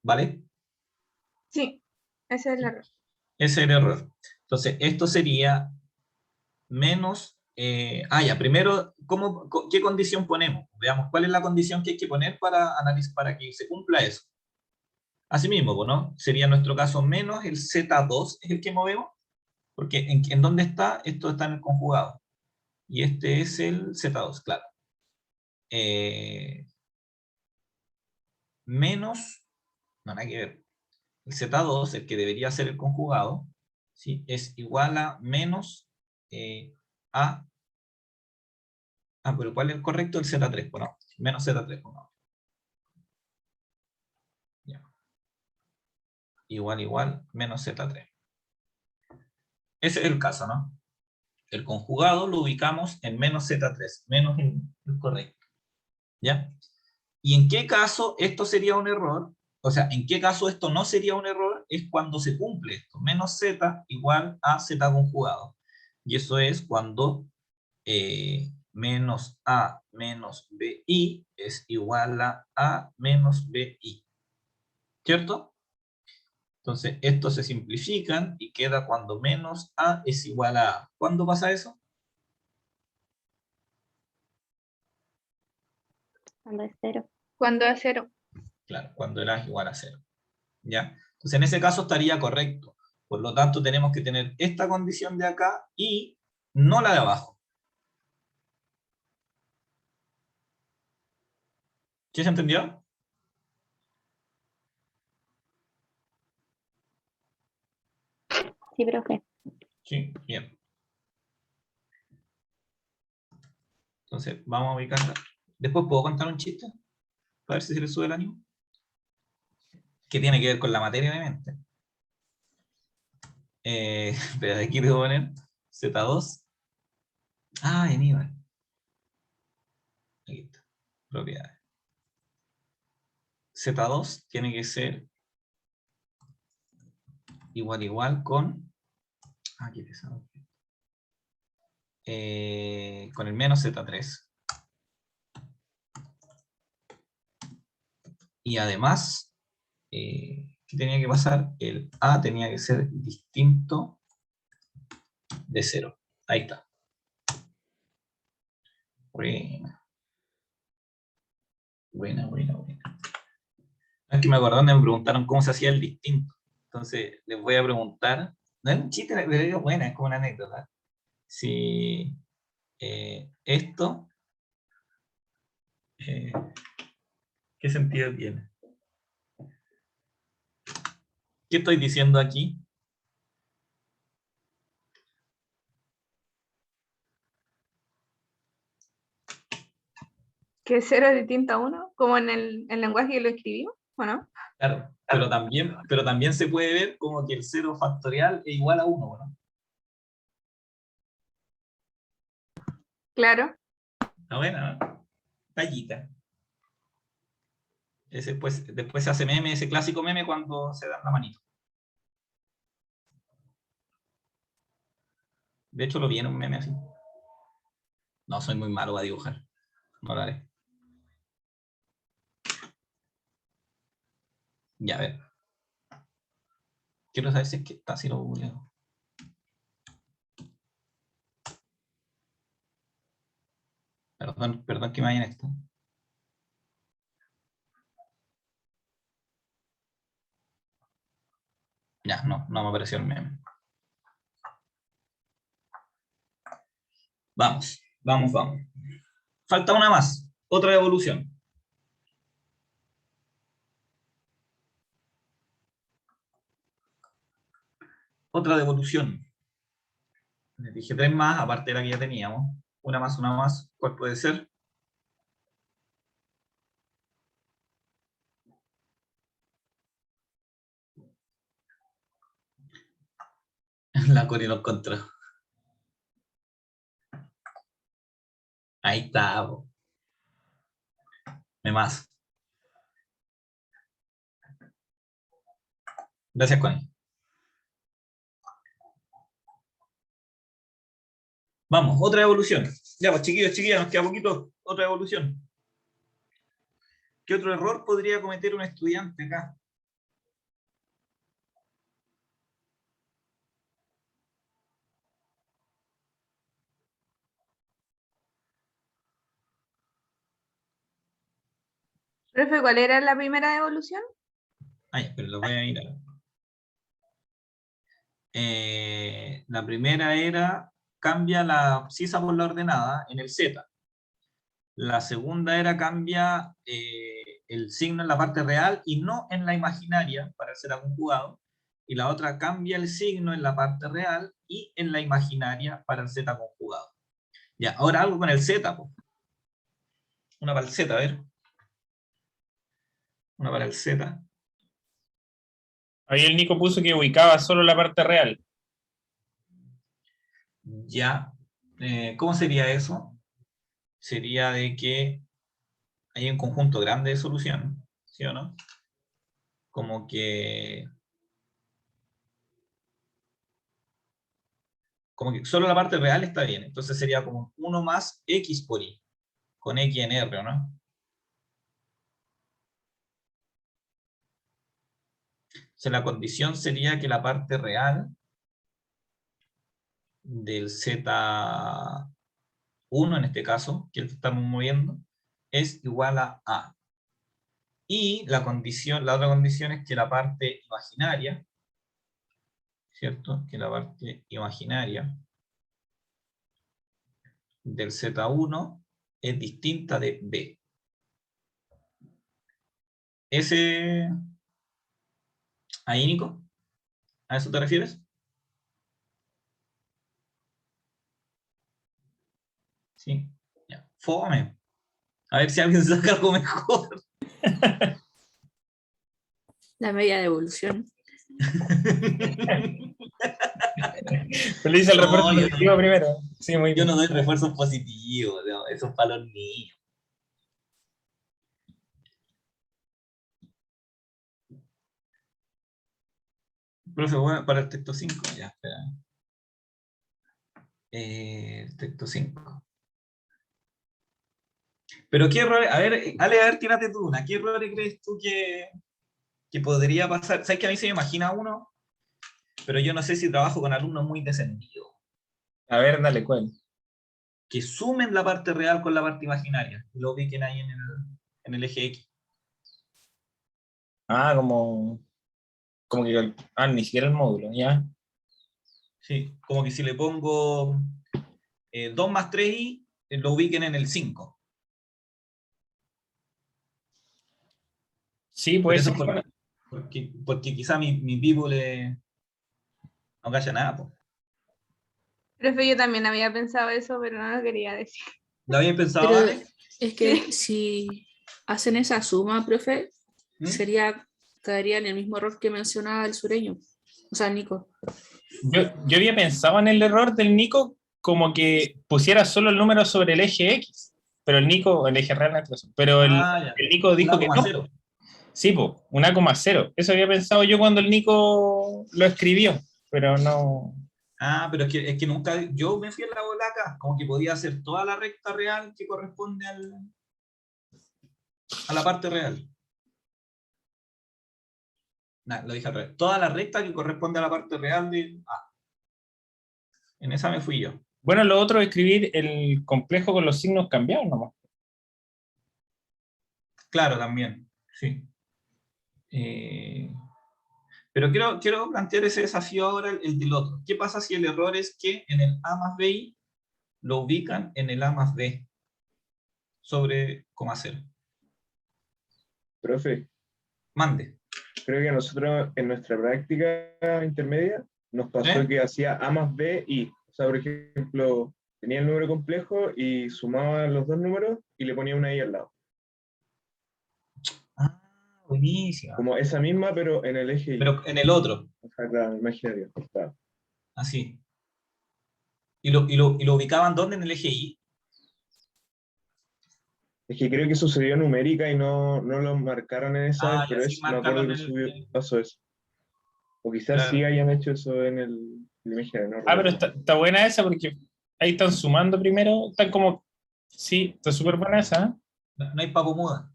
¿Vale? Sí, ese es el error. Ese es el error. Entonces, esto sería menos... ya, primero, ¿qué condición ponemos? Veamos, ¿cuál es la condición que hay que poner para que se cumpla eso? Asimismo, ¿no? Sería en nuestro caso menos el z2 es el que movemos, porque ¿en dónde está? Esto está en el conjugado. Y este es el z2, claro. Menos, no, nada que ver. El z2, el que debería ser el conjugado, ¿sí? Es igual a menos a... pero ¿cuál es el correcto? El z3, bueno, menos z3, bueno. Ya. Igual, menos z3. Ese es el caso, ¿no? El conjugado lo ubicamos en menos z3, menos el correcto. ¿Ya? ¿Y en qué caso esto sería un error? O sea, ¿en qué caso esto no sería un error? Es cuando se cumple esto. Menos z igual a z conjugado. Y eso es cuando menos a menos bi es igual a menos bi. ¿Cierto? Entonces, estos se simplifican y queda cuando menos a es igual a. ¿Cuándo pasa eso? Cuando es 0. Cuando es 0. Claro, cuando el a es igual a 0. ¿Ya? Entonces, en ese caso estaría correcto. Por lo tanto, tenemos que tener esta condición de acá y no la de abajo. ¿Sí se entendió? Sí, profe. Sí, bien. Entonces, vamos a ubicarla. Después, ¿puedo contar un chiste? Para ver si se le sube el ánimo. Que tiene que ver con la materia, obviamente. Pero aquí debo poner Z2. Aníbal. Aquí está. Propiedades. Z2 tiene que ser igual con... Qué pesado. Con el menos Z3. Y además, ¿qué tenía que pasar? El A tenía que ser distinto de 0. Ahí está. Buena. Es que me acordaron, me preguntaron cómo se hacía el distinto. Entonces, les voy a preguntar. No es un chiste, pero es buena, es como una anécdota. Si esto, ¿qué sentido tiene? ¿Qué estoy diciendo aquí? Que 0 es distinto a 1, como en el lenguaje que lo escribimos, ¿o no? Claro, pero también se puede ver como que el 0 factorial es igual a 1, ¿no? Claro. Está buena, ¿no? Tallita. Después se hace meme, ese clásico meme cuando se dan la manito. De hecho, lo vi en un meme así. No, soy muy malo a dibujar. No lo haré. Ya, a ver. Quiero saber si es que está así lo googleo. Perdón que me vayan esto. Ya, no me apareció el meme. Vamos. Falta una más. Otra evolución. Otra devolución. Les dije 3 más, aparte de la que ya teníamos. Una más. ¿Cuál puede ser? La Cori lo encontró. Ahí está. Po. Más. Gracias, Connie. Vamos, otra evolución. Ya, pues chiquillos, chiquillas, nos queda poquito. Otra evolución. ¿Qué otro error podría cometer un estudiante acá? Profe, ¿cuál era la primera evolución? Ay, pero lo voy a mirar. La primera era cambia la abscisa por la ordenada en el Z. La segunda era cambia el signo en la parte real y no en la imaginaria para el Z conjugado. Y la otra cambia el signo en la parte real y en la imaginaria para el Z conjugado. Ya, ahora algo con el Z. Po. Una para el Z, a ver. Una para el Z. Ahí el Nico puso que ubicaba solo la parte real. Ya. ¿Cómo sería eso? Sería de que hay un conjunto grande de soluciones, ¿sí o no? Como que solo la parte real está bien. Entonces sería como 1 más x por y, con x en r, ¿no? O sea, la condición sería que la parte real del z1, en este caso, que es el que estamos moviendo, es igual a. Y la otra condición es que la parte imaginaria, ¿cierto? Que la parte imaginaria del z1 es distinta de b. Ese... ¿Ahí, Nico? ¿A eso te refieres? Sí. Ya. Fome. A ver si alguien saca algo mejor. La media devolución. Pero le hice el No, refuerzo yo positivo no. primero. Sí, muy Yo bien. no doy refuerzos positivos, no, eso es para los niños. Profe, bueno, para el texto 5, ya, espera. El texto 5. Pero qué errores, a ver, Ale, a ver, tírate tú una. ¿Qué errores crees tú que podría pasar? ¿Sabes que a mí se me imagina uno? Pero yo no sé si trabajo con alumnos muy descendidos. A ver, dale, ¿cuál? Que sumen la parte real con la parte imaginaria. Y lo ubiquen ahí en el eje X. Ah, como que... Ah, ni siquiera el módulo, ¿ya? Sí, como que si le pongo 2 más 3i, lo ubiquen en el 5. Sí, Pero puede eso ser. es porque quizá mi people no calla nada. Po. Profe, yo también había pensado eso, pero no lo quería decir. ¿Lo habían pensado, Pero Ale? es que si hacen esa suma, profe, ¿Mm? caería en el mismo error que mencionaba el sureño. O sea, Nico. Yo había pensado en el error del Nico como que pusiera solo el número sobre el eje X, pero el Nico, el eje real, no es eso, pero Ya. el Nico dijo que no. 1,0. Sí, pues, 1,0. Eso había pensado yo cuando el Nico lo escribió, pero no. Ah, pero es que nunca, yo me fui en la bolaca, como que podía hacer toda la recta real que corresponde a la parte real. Nah, lo dije al revés. Toda la recta que corresponde a la parte real de A. En esa me fui yo. Bueno, lo otro es escribir el complejo con los signos cambiados nomás. Claro, también, sí. Pero quiero plantear ese desafío ahora, el del otro. ¿Qué pasa si el error es que en el A más BI lo ubican en el A más B sobre coma cero? Profe, Mande. creo que a nosotros en nuestra práctica intermedia nos pasó que hacía A más B y, o sea, por ejemplo, tenía el número complejo y sumaba los dos números y le ponía una I al lado. Ah, buenísima. Como esa misma, pero en el eje Y. Pero en el otro, O sea, claro, imaginario. Está. así. ¿Y lo ubicaban dónde en el eje Y? Es que creo que sucedió numérica y no lo marcaron en esa vez, Ah, ya pero sí, me acuerdo márcalo que en el... pasó eso. O quizás sí Claro. hayan hecho eso en el imaginario, no Ah, pero recuerdo. está buena esa porque ahí están sumando primero, están como, sí, está súper buena esa. No hay papo muda.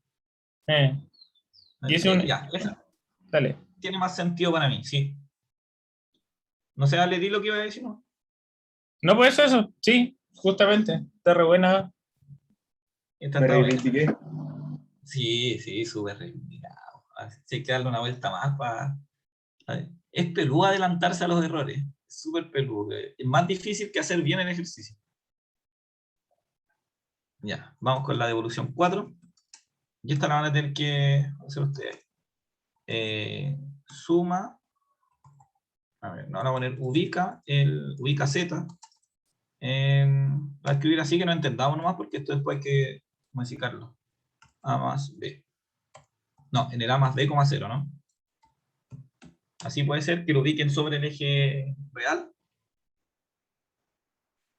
Y ese un, Ya, esa dale. tiene más sentido para mí, sí. No sé, le di lo que iba a decir, ¿no? No, pues eso, sí, justamente, está re buena. Esta Me está buena. reivindiqué. Sí, sí, súper reivindicado. Sí, hay que darle una vuelta más para... Es peludo adelantarse a los errores. Es súper peludo. Es más difícil que hacer bien el ejercicio. Ya, vamos con la devolución 4. Y esta la van a tener que hacer ustedes. Suma. A ver, no van a poner ubica Z. Va a escribir así que no entendamos nomás porque esto después hay que modificarlo. A más B. No, en el A más B, 0, ¿no? Así puede ser que lo ubiquen sobre el eje real.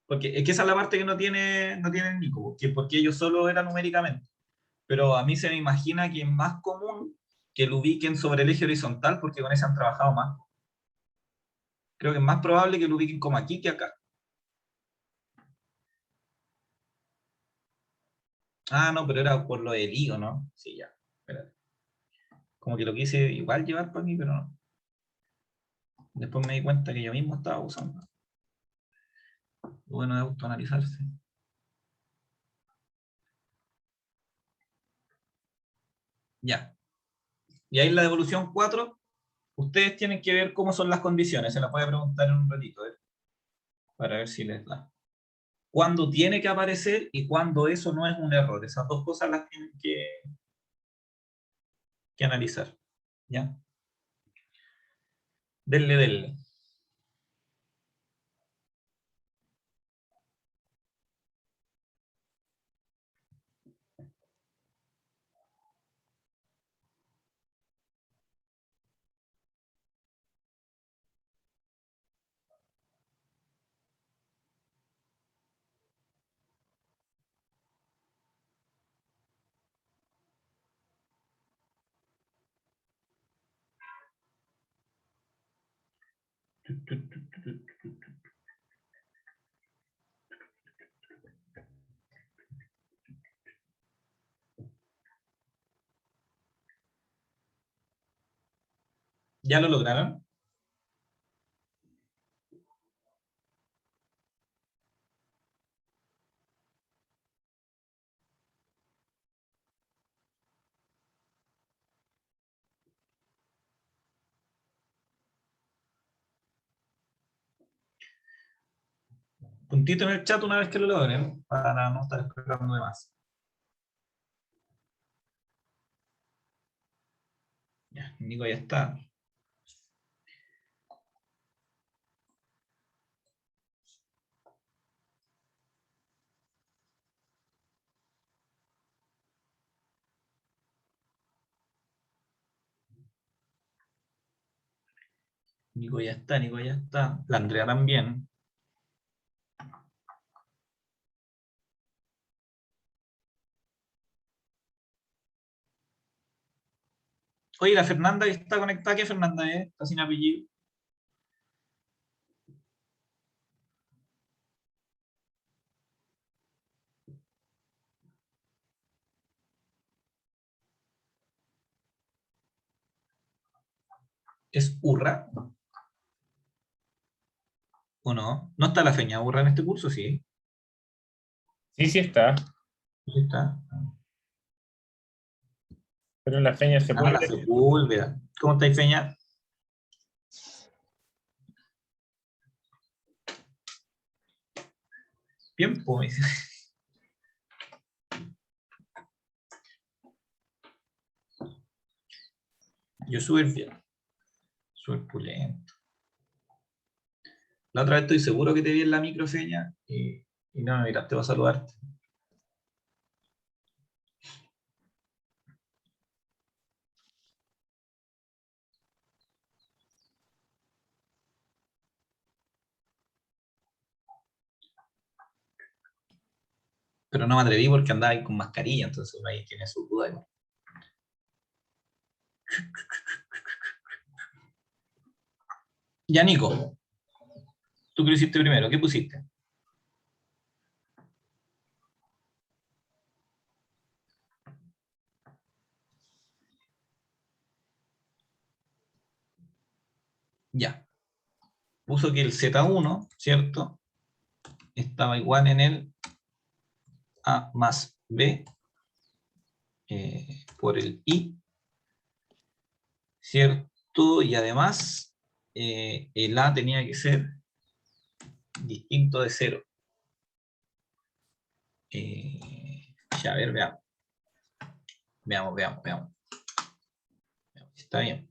Porque es que esa es la parte que no tiene el Nico, porque ellos solo eran numéricamente. Pero a mí se me imagina que es más común que lo ubiquen sobre el eje horizontal porque con ese han trabajado más. Creo que es más probable que lo ubiquen como aquí que acá. Ah, no, pero era por lo del I, ¿o no? Sí, ya. Espérate. Como que lo quise igual llevar para mí, pero no. Después me di cuenta que yo mismo estaba usando. Lo bueno de autoanalizarse. Ya. Y ahí en la devolución 4, ustedes tienen que ver cómo son las condiciones. Se las voy a preguntar en un ratito, para ver si les da. Cuándo tiene que aparecer y cuándo eso no es un error. Esas dos cosas las tienen que analizar. ¿Ya? Denle, denle. ¿Ya lo lograron? Puntito en el chat una vez que lo logren, para no estar esperando de más. Ya, Nico ya está. Nico ya está, Nico ya está. La Andrea también. Oye, la Fernanda que está conectada, ¿qué Fernanda es? Está sin apellido. ¿Es Urra? ¿O no? ¿No está la feña Urra en este curso? Sí. Sí, sí está, Sí está. pero la feña se Ah, la puede. Sepúlveda. ¿Cómo estáis, feña? Bien, pues. Yo súper bien. Súper pulento. La otra vez estoy seguro que te vi en la micro, feña, y no me miraste para saludarte. Pero no me atreví porque andaba ahí con mascarilla, entonces uno ahí tiene su duda. ¿No? Ya, Nico, tú que lo hiciste primero, ¿qué pusiste? Ya. Puso que el Z1, ¿cierto? Estaba igual en el A más B por el I, ¿cierto? Y además el A tenía que ser distinto de 0. Ya, a ver, veamos. Veamos. Está bien.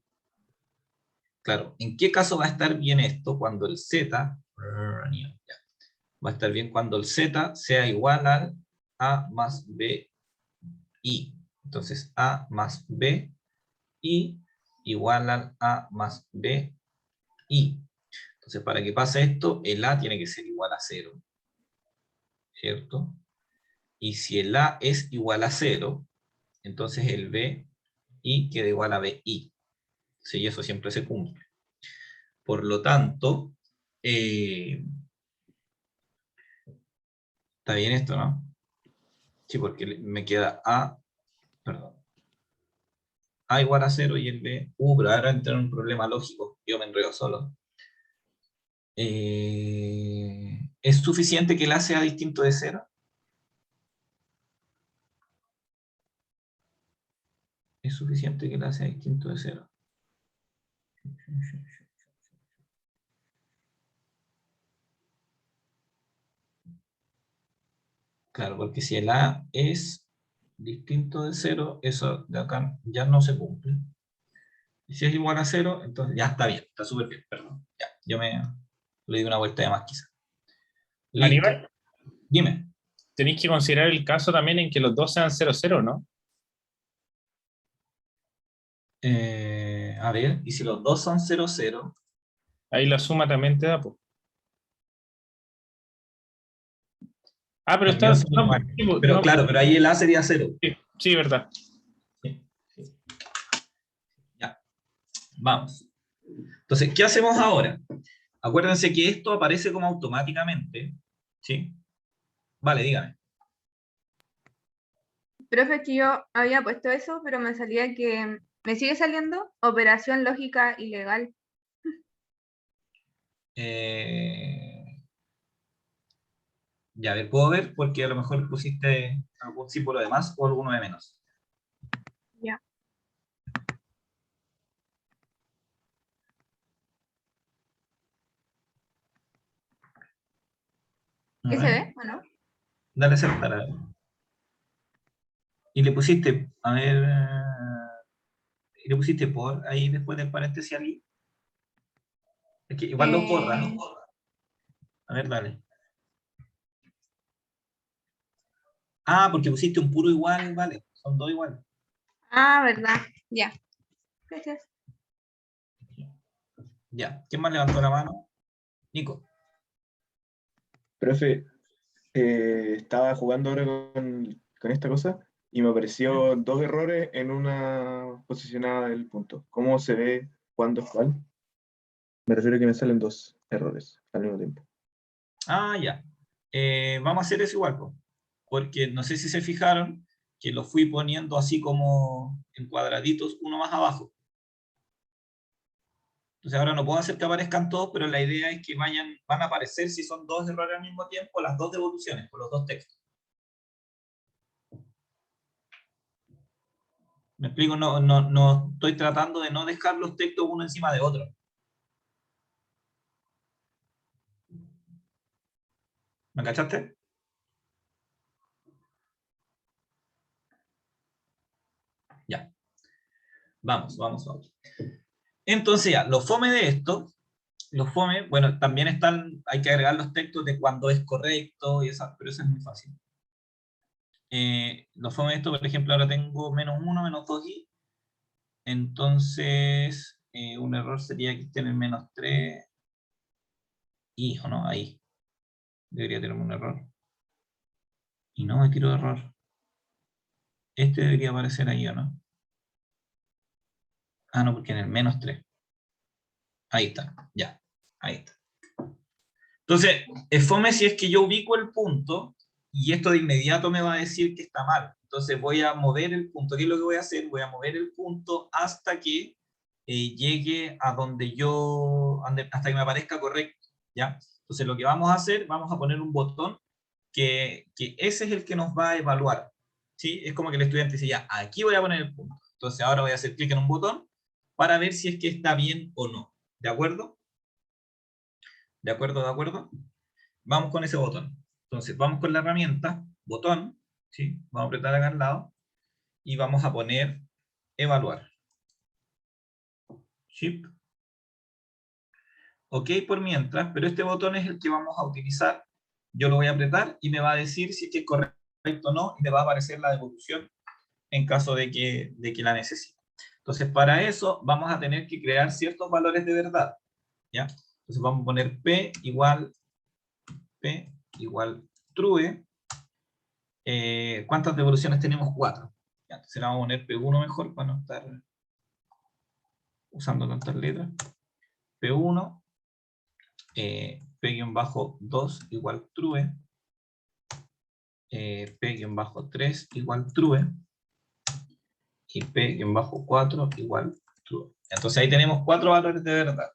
Claro, ¿en qué caso va a estar bien esto? Cuando el Z, va a estar bien cuando el Z sea igual al A más B I. Entonces, A más B I igual al A más B I. Entonces, para que pase esto, el A tiene que ser igual a 0. ¿Cierto? Y si el A es igual a 0, entonces el B I queda igual a BI. Sí, eso siempre se cumple. Por lo tanto, está bien esto, ¿no? Sí, porque me queda A, perdón, A igual a 0 y el B, pero ahora entra en un problema lógico, yo me enredo solo. ¿Es suficiente que el A sea distinto de 0? ¿Es suficiente que el A sea distinto de 0? Claro, porque si el A es distinto de 0, eso de acá ya no se cumple. Y si es igual a 0, entonces ya está bien, está súper bien, perdón. Ya, yo le di una vuelta de más quizá. Listo. Aníbal, Dime. tenéis que considerar el caso también en que los dos sean 0, ¿no? A ver, y si los dos son 0, 0, Ahí la suma también te da, pues. Ah, pero está. también son No, iguales. sí, pues, Pero no, claro, pero ahí el A sería 0. sí, sí, verdad. Sí, sí. Ya, vamos. Entonces, ¿qué hacemos ahora? Acuérdense que esto aparece como automáticamente, ¿sí? Vale, dígame. Profe, es que yo había puesto eso, pero me salía que me sigue saliendo operación lógica ilegal. Ya, a ver, puedo ver porque a lo mejor pusiste algún símbolo de más o alguno de menos. Ya. A ¿Qué se ver, ve o no? dale a aceptar. A ver. Y le pusiste, a ver, y le pusiste por ahí después del paréntesis ahí. Es que igual los borra, Eh, ¿no? A ver, dale. Ah, porque pusiste un puro igual, vale. Son dos iguales. verdad. Ya. Gracias. Ya. ¿Quién más levantó la mano? Nico. Profe, estaba jugando ahora con esta cosa y me apareció dos errores en una posicionada del punto. ¿Cómo se ve cuándo es cuál? Me refiero a que me salen dos errores al mismo tiempo. Ah, ya. Vamos a hacer eso igual, po. Porque no sé si se fijaron que lo fui poniendo así como en cuadraditos, uno más abajo. Entonces ahora no puedo hacer que aparezcan todos, pero la idea es que van a aparecer, si son dos errores al mismo tiempo, las dos devoluciones, por los dos textos. ¿Me explico? No estoy tratando de no dejar los textos uno encima de otro. ¿Me cachaste? Ya. Vamos. Entonces ya, lo fome de esto, los fome, bueno, también hay que agregar los textos de cuando es correcto, pero eso es muy fácil. Los fome de esto, por ejemplo, ahora tengo -1, -2i, entonces un error sería que esté en el -3, y, ¿o no? Ahí. Debería tener un error. Y no me tiro de error. Este debería aparecer ahí, ¿o no? Ah, no, porque en el -3. Ahí está, ya. Ahí está. Entonces, es fome si es que yo ubico el punto y esto de inmediato me va a decir que está mal. Entonces voy a mover el punto. ¿Qué es lo que voy a hacer? Voy a mover el punto hasta que llegue a donde hasta que me aparezca correcto, ¿ya? Entonces lo que vamos a hacer, vamos a poner un botón que ese es el que nos va a evaluar, ¿sí? Es como que el estudiante dice, ya, aquí voy a poner el punto. Entonces ahora voy a hacer clic en un botón para ver si es que está bien o no, ¿de acuerdo? ¿De acuerdo? ¿De acuerdo? Vamos con ese botón. Entonces, vamos con la herramienta, botón, ¿sí? Vamos a apretar acá al lado, y vamos a poner evaluar. Shift. Ok por mientras, pero este botón es el que vamos a utilizar. Yo lo voy a apretar y me va a decir si es que es correcto o no, y me va a aparecer la devolución en caso de que la necesite. Entonces, para eso vamos a tener que crear ciertos valores de verdad, ¿ya? Entonces vamos a poner P igual true. ¿Cuántas devoluciones tenemos? 4. Ya, entonces le vamos a poner P1 mejor para no estar usando tantas letras. P1, P-2 igual true, P-3 igual true, y P-4 igual true. Entonces ahí tenemos 4 valores de verdad.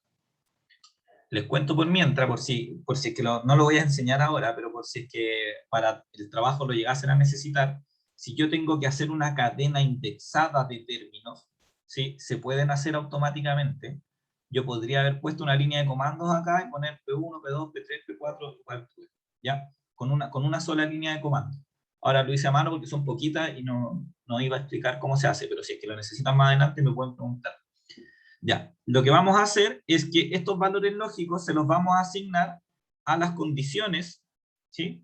Les cuento por mientras, por si es que no lo voy a enseñar ahora, pero por si es que para el trabajo lo llegasen a necesitar, si yo tengo que hacer una cadena indexada de términos, ¿sí? Se pueden hacer automáticamente. Yo podría haber puesto una línea de comandos acá y poner P1, P2, P3, P4, igual, ¿ya? Con una sola línea de comandos. Ahora lo hice a mano porque son poquitas y no iba a explicar cómo se hace, pero si es que lo necesitan más adelante me pueden preguntar. Ya, lo que vamos a hacer es que estos valores lógicos se los vamos a asignar a las condiciones, ¿sí?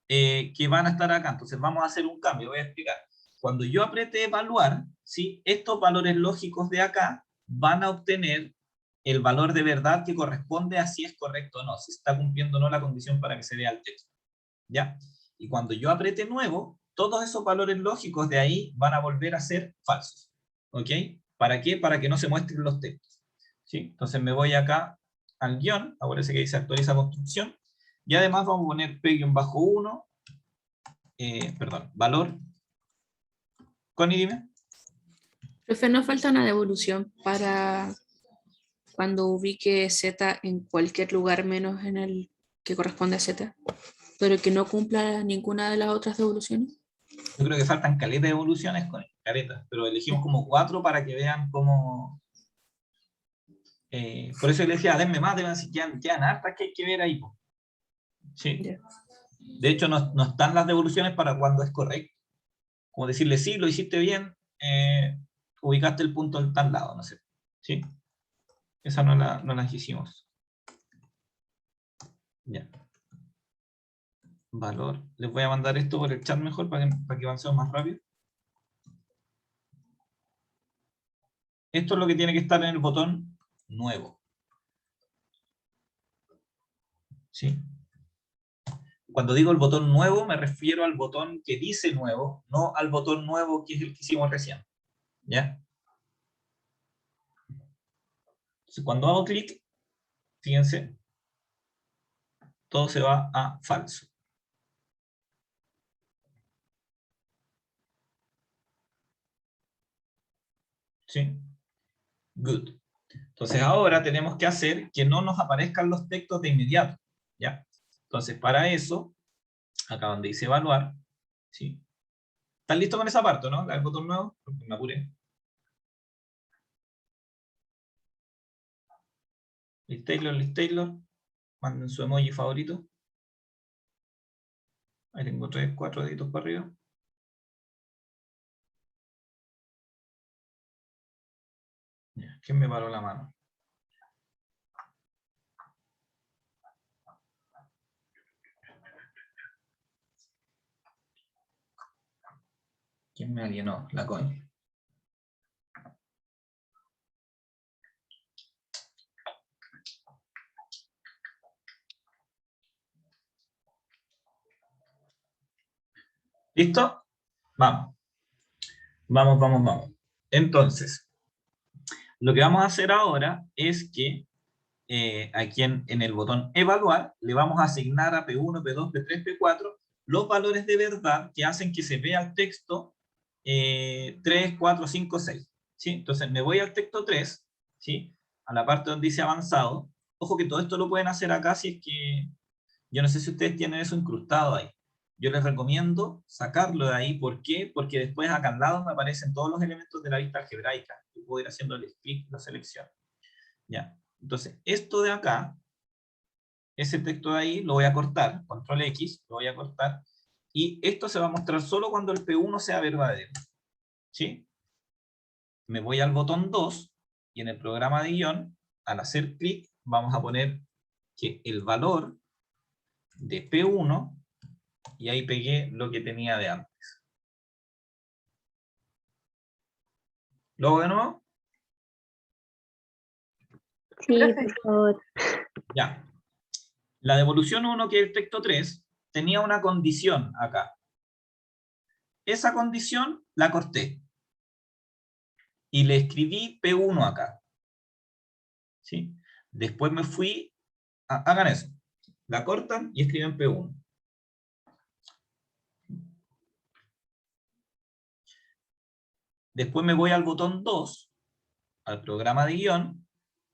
Que van a estar acá. Entonces vamos a hacer un cambio, voy a explicar. Cuando yo apriete evaluar, ¿sí? Estos valores lógicos de acá van a obtener el valor de verdad que corresponde a si es correcto o no, si está cumpliendo o no la condición para que se vea el texto, ¿ya? Y cuando yo apriete nuevo, todos esos valores lógicos de ahí van a volver a ser falsos, ¿ok? ¿Para qué? Para que no se muestren los textos, ¿sí? Entonces me voy acá al guión, acuérdense que dice actualiza construcción, y además vamos a poner P-1, valor. Connie, dime. Profe, ¿no falta una devolución para cuando ubique Z en cualquier lugar menos en el que corresponde a Z, pero que no cumpla ninguna de las otras devoluciones? Yo creo que faltan caletas de evoluciones con caletas, pero elegimos como 4 para que vean cómo... por eso le decía, denme más, si quedan hartas que hay que ver ahí. Sí. Yeah. De hecho, no están las devoluciones para cuando es correcto. Como decirle, sí, lo hiciste bien, ubicaste el punto del tal lado, no sé. ¿Sí? Esa no las hicimos. Ya. Valor. Les voy a mandar esto por el chat mejor para que avancemos más rápido. Esto es lo que tiene que estar en el botón nuevo. ¿Sí? Cuando digo el botón nuevo, me refiero al botón que dice nuevo, no al botón nuevo que es el que hicimos recién. ¿Ya? Entonces, cuando hago clic, fíjense, todo se va a falso. ¿Sí? Good. Entonces ahora tenemos que hacer que no nos aparezcan los textos de inmediato, ¿ya? Entonces para eso, acá donde dice evaluar, ¿sí? ¿Están listos con esa parte, no? El botón nuevo, porque me apuré. Liz Taylor, manden su emoji favorito. Ahí tengo 3, 4 deditos para arriba. ¿Quién me paró la mano? ¿Quién me alienó? La coña. ¿Listo? Vamos. Vamos. Entonces, lo que vamos a hacer ahora es que aquí en el botón evaluar le vamos a asignar a P1, P2, P3, P4 los valores de verdad que hacen que se vea el texto 3, 4, 5, 6. ¿Sí? Entonces me voy al texto 3, ¿sí? A la parte donde dice avanzado. Ojo que todo esto lo pueden hacer acá si es que... Yo no sé si ustedes tienen eso incrustado ahí. Yo les recomiendo sacarlo de ahí. ¿Por qué? Porque después acá al lado me aparecen todos los elementos de la vista algebraica. Yo puedo ir haciéndole clic, la selección. Ya. Entonces, esto de acá, ese texto de ahí, lo voy a cortar. Control X, lo voy a cortar. Y esto se va a mostrar solo cuando el P1 sea verdadero. ¿Sí? Me voy al botón 2, y en el programa de guión, al hacer clic, vamos a poner que el valor de P1, y ahí pegué lo que tenía de antes. ¿Lo hago de nuevo? Sí, Profe. por favor. Ya. La devolución 1, que es el texto 3, tenía una condición acá. Esa condición la corté. Y le escribí P1 acá. ¿Sí? Después me fui... hagan eso. La cortan y escriben P1. Después me voy al botón 2, al programa de guión,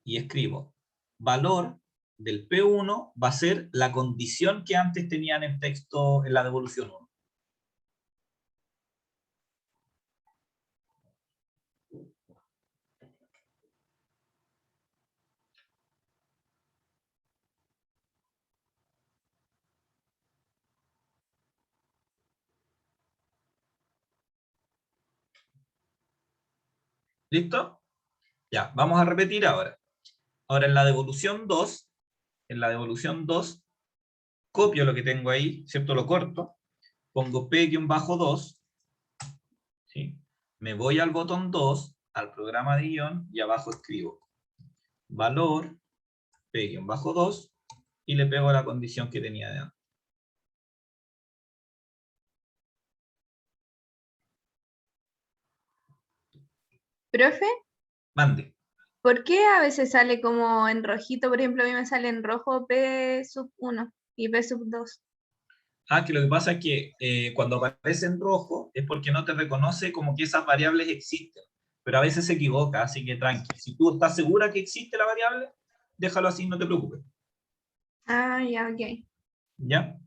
y escribo valor del P1 va a ser la condición que antes tenía en el texto en la devolución 1. ¿Listo? Ya, vamos a repetir ahora. Ahora en la devolución 2, copio lo que tengo ahí, ¿cierto? Lo corto, pongo P-2, ¿sí? Me voy al botón 2, al programa de guión, y abajo escribo valor P-2, y le pego la condición que tenía de antes. Profe, Mande. ¿por qué a veces sale como en rojito? Por ejemplo, a mí me sale en rojo P1 y P2. Que lo que pasa es que cuando aparece en rojo es porque no te reconoce como que esas variables existen. Pero a veces se equivoca, así que tranqui. Si tú estás segura que existe la variable, déjalo así, no te preocupes. Ah, ya, ok. ¿Ya?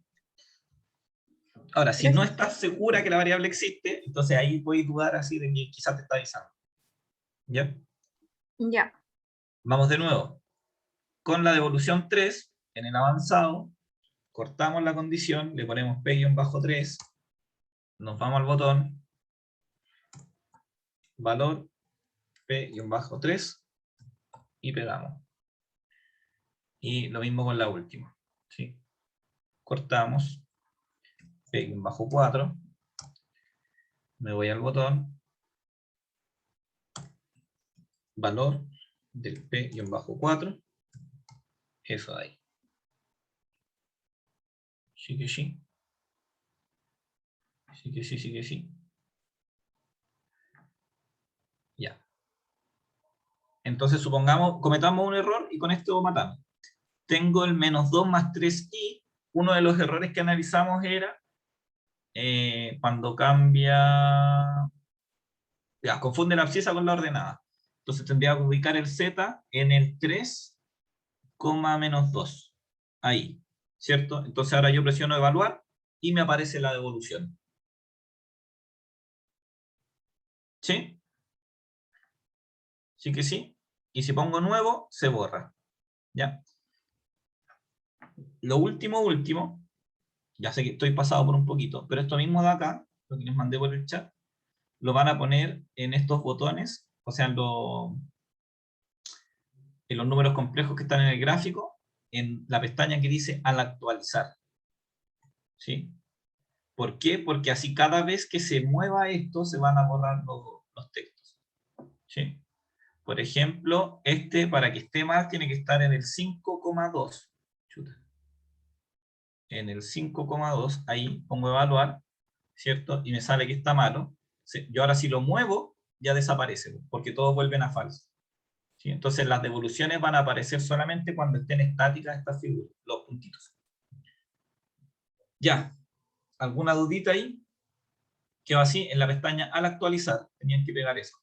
Ahora, si no estás segura que la variable existe, entonces ahí puedes dudar así de que quizás te está avisando. ¿Ya? Ya. Vamos de nuevo. Con la devolución 3, en el avanzado, cortamos la condición, le ponemos P-3, nos vamos al botón, valor P-3, y pegamos. Y lo mismo con la última. ¿Sí? Cortamos, P-4, me voy al botón, valor del P-4, eso de ahí. Sí que sí. Sí que sí, sí que sí. Ya. Entonces supongamos, cometamos un error y con esto matamos. Tengo el -2 más 3i. Uno de los errores que analizamos era cuando cambia... Ya, confunde la abscisa con la ordenada. Entonces tendría que ubicar el z en el 3, menos 2. Ahí, ¿cierto? Entonces ahora yo presiono evaluar y me aparece la devolución. ¿Sí? ¿Sí que sí? Y si pongo nuevo, se borra. ¿Ya? Lo último, ya sé que estoy pasado por un poquito, pero esto mismo de acá, lo que les mandé por el chat, lo van a poner en estos botones, o sea, en los números complejos que están en el gráfico, en la pestaña que dice al actualizar. ¿Sí? ¿Por qué? Porque así cada vez que se mueva esto, se van a borrar los textos. ¿Sí? Por ejemplo, para que esté más, tiene que estar en el 5,2. En el 5,2, ahí pongo evaluar, ¿cierto? Y me sale que está malo. Yo ahora si lo muevo, ya desaparece, porque todos vuelven a falso. ¿Sí? Entonces las devoluciones van a aparecer solamente cuando estén estáticas estas figuras, los puntitos. Ya, ¿alguna dudita ahí? Quedó así, en la pestaña al actualizar, tenían que pegar eso.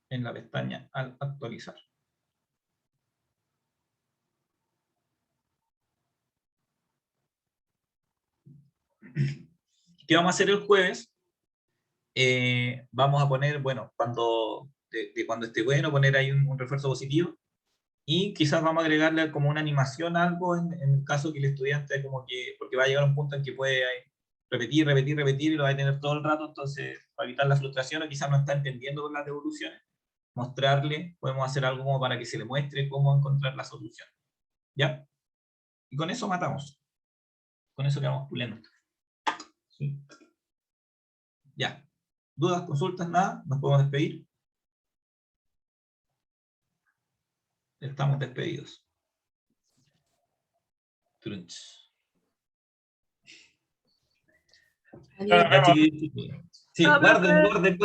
En la pestaña al actualizar. ¿Qué vamos a hacer el jueves? Vamos a poner, bueno, cuando esté bueno, poner ahí un refuerzo positivo, y quizás vamos a agregarle como una animación algo en el caso que el estudiante como que, porque va a llegar a un punto en que puede repetir y lo va a tener todo el rato, entonces para evitar la frustración o quizás no está entendiendo con las devoluciones, mostrarle, podemos hacer algo como para que se le muestre cómo encontrar la solución. ¿Ya? Y con eso matamos. Con eso quedamos puliendo. ¿Sí? Ya. ¿Dudas, consultas, nada? ¿Nos podemos despedir? Estamos despedidos. Trunch. Adiós. Ya, chiquillos. Sí, Ah, guarden, profe. guarden, guarden.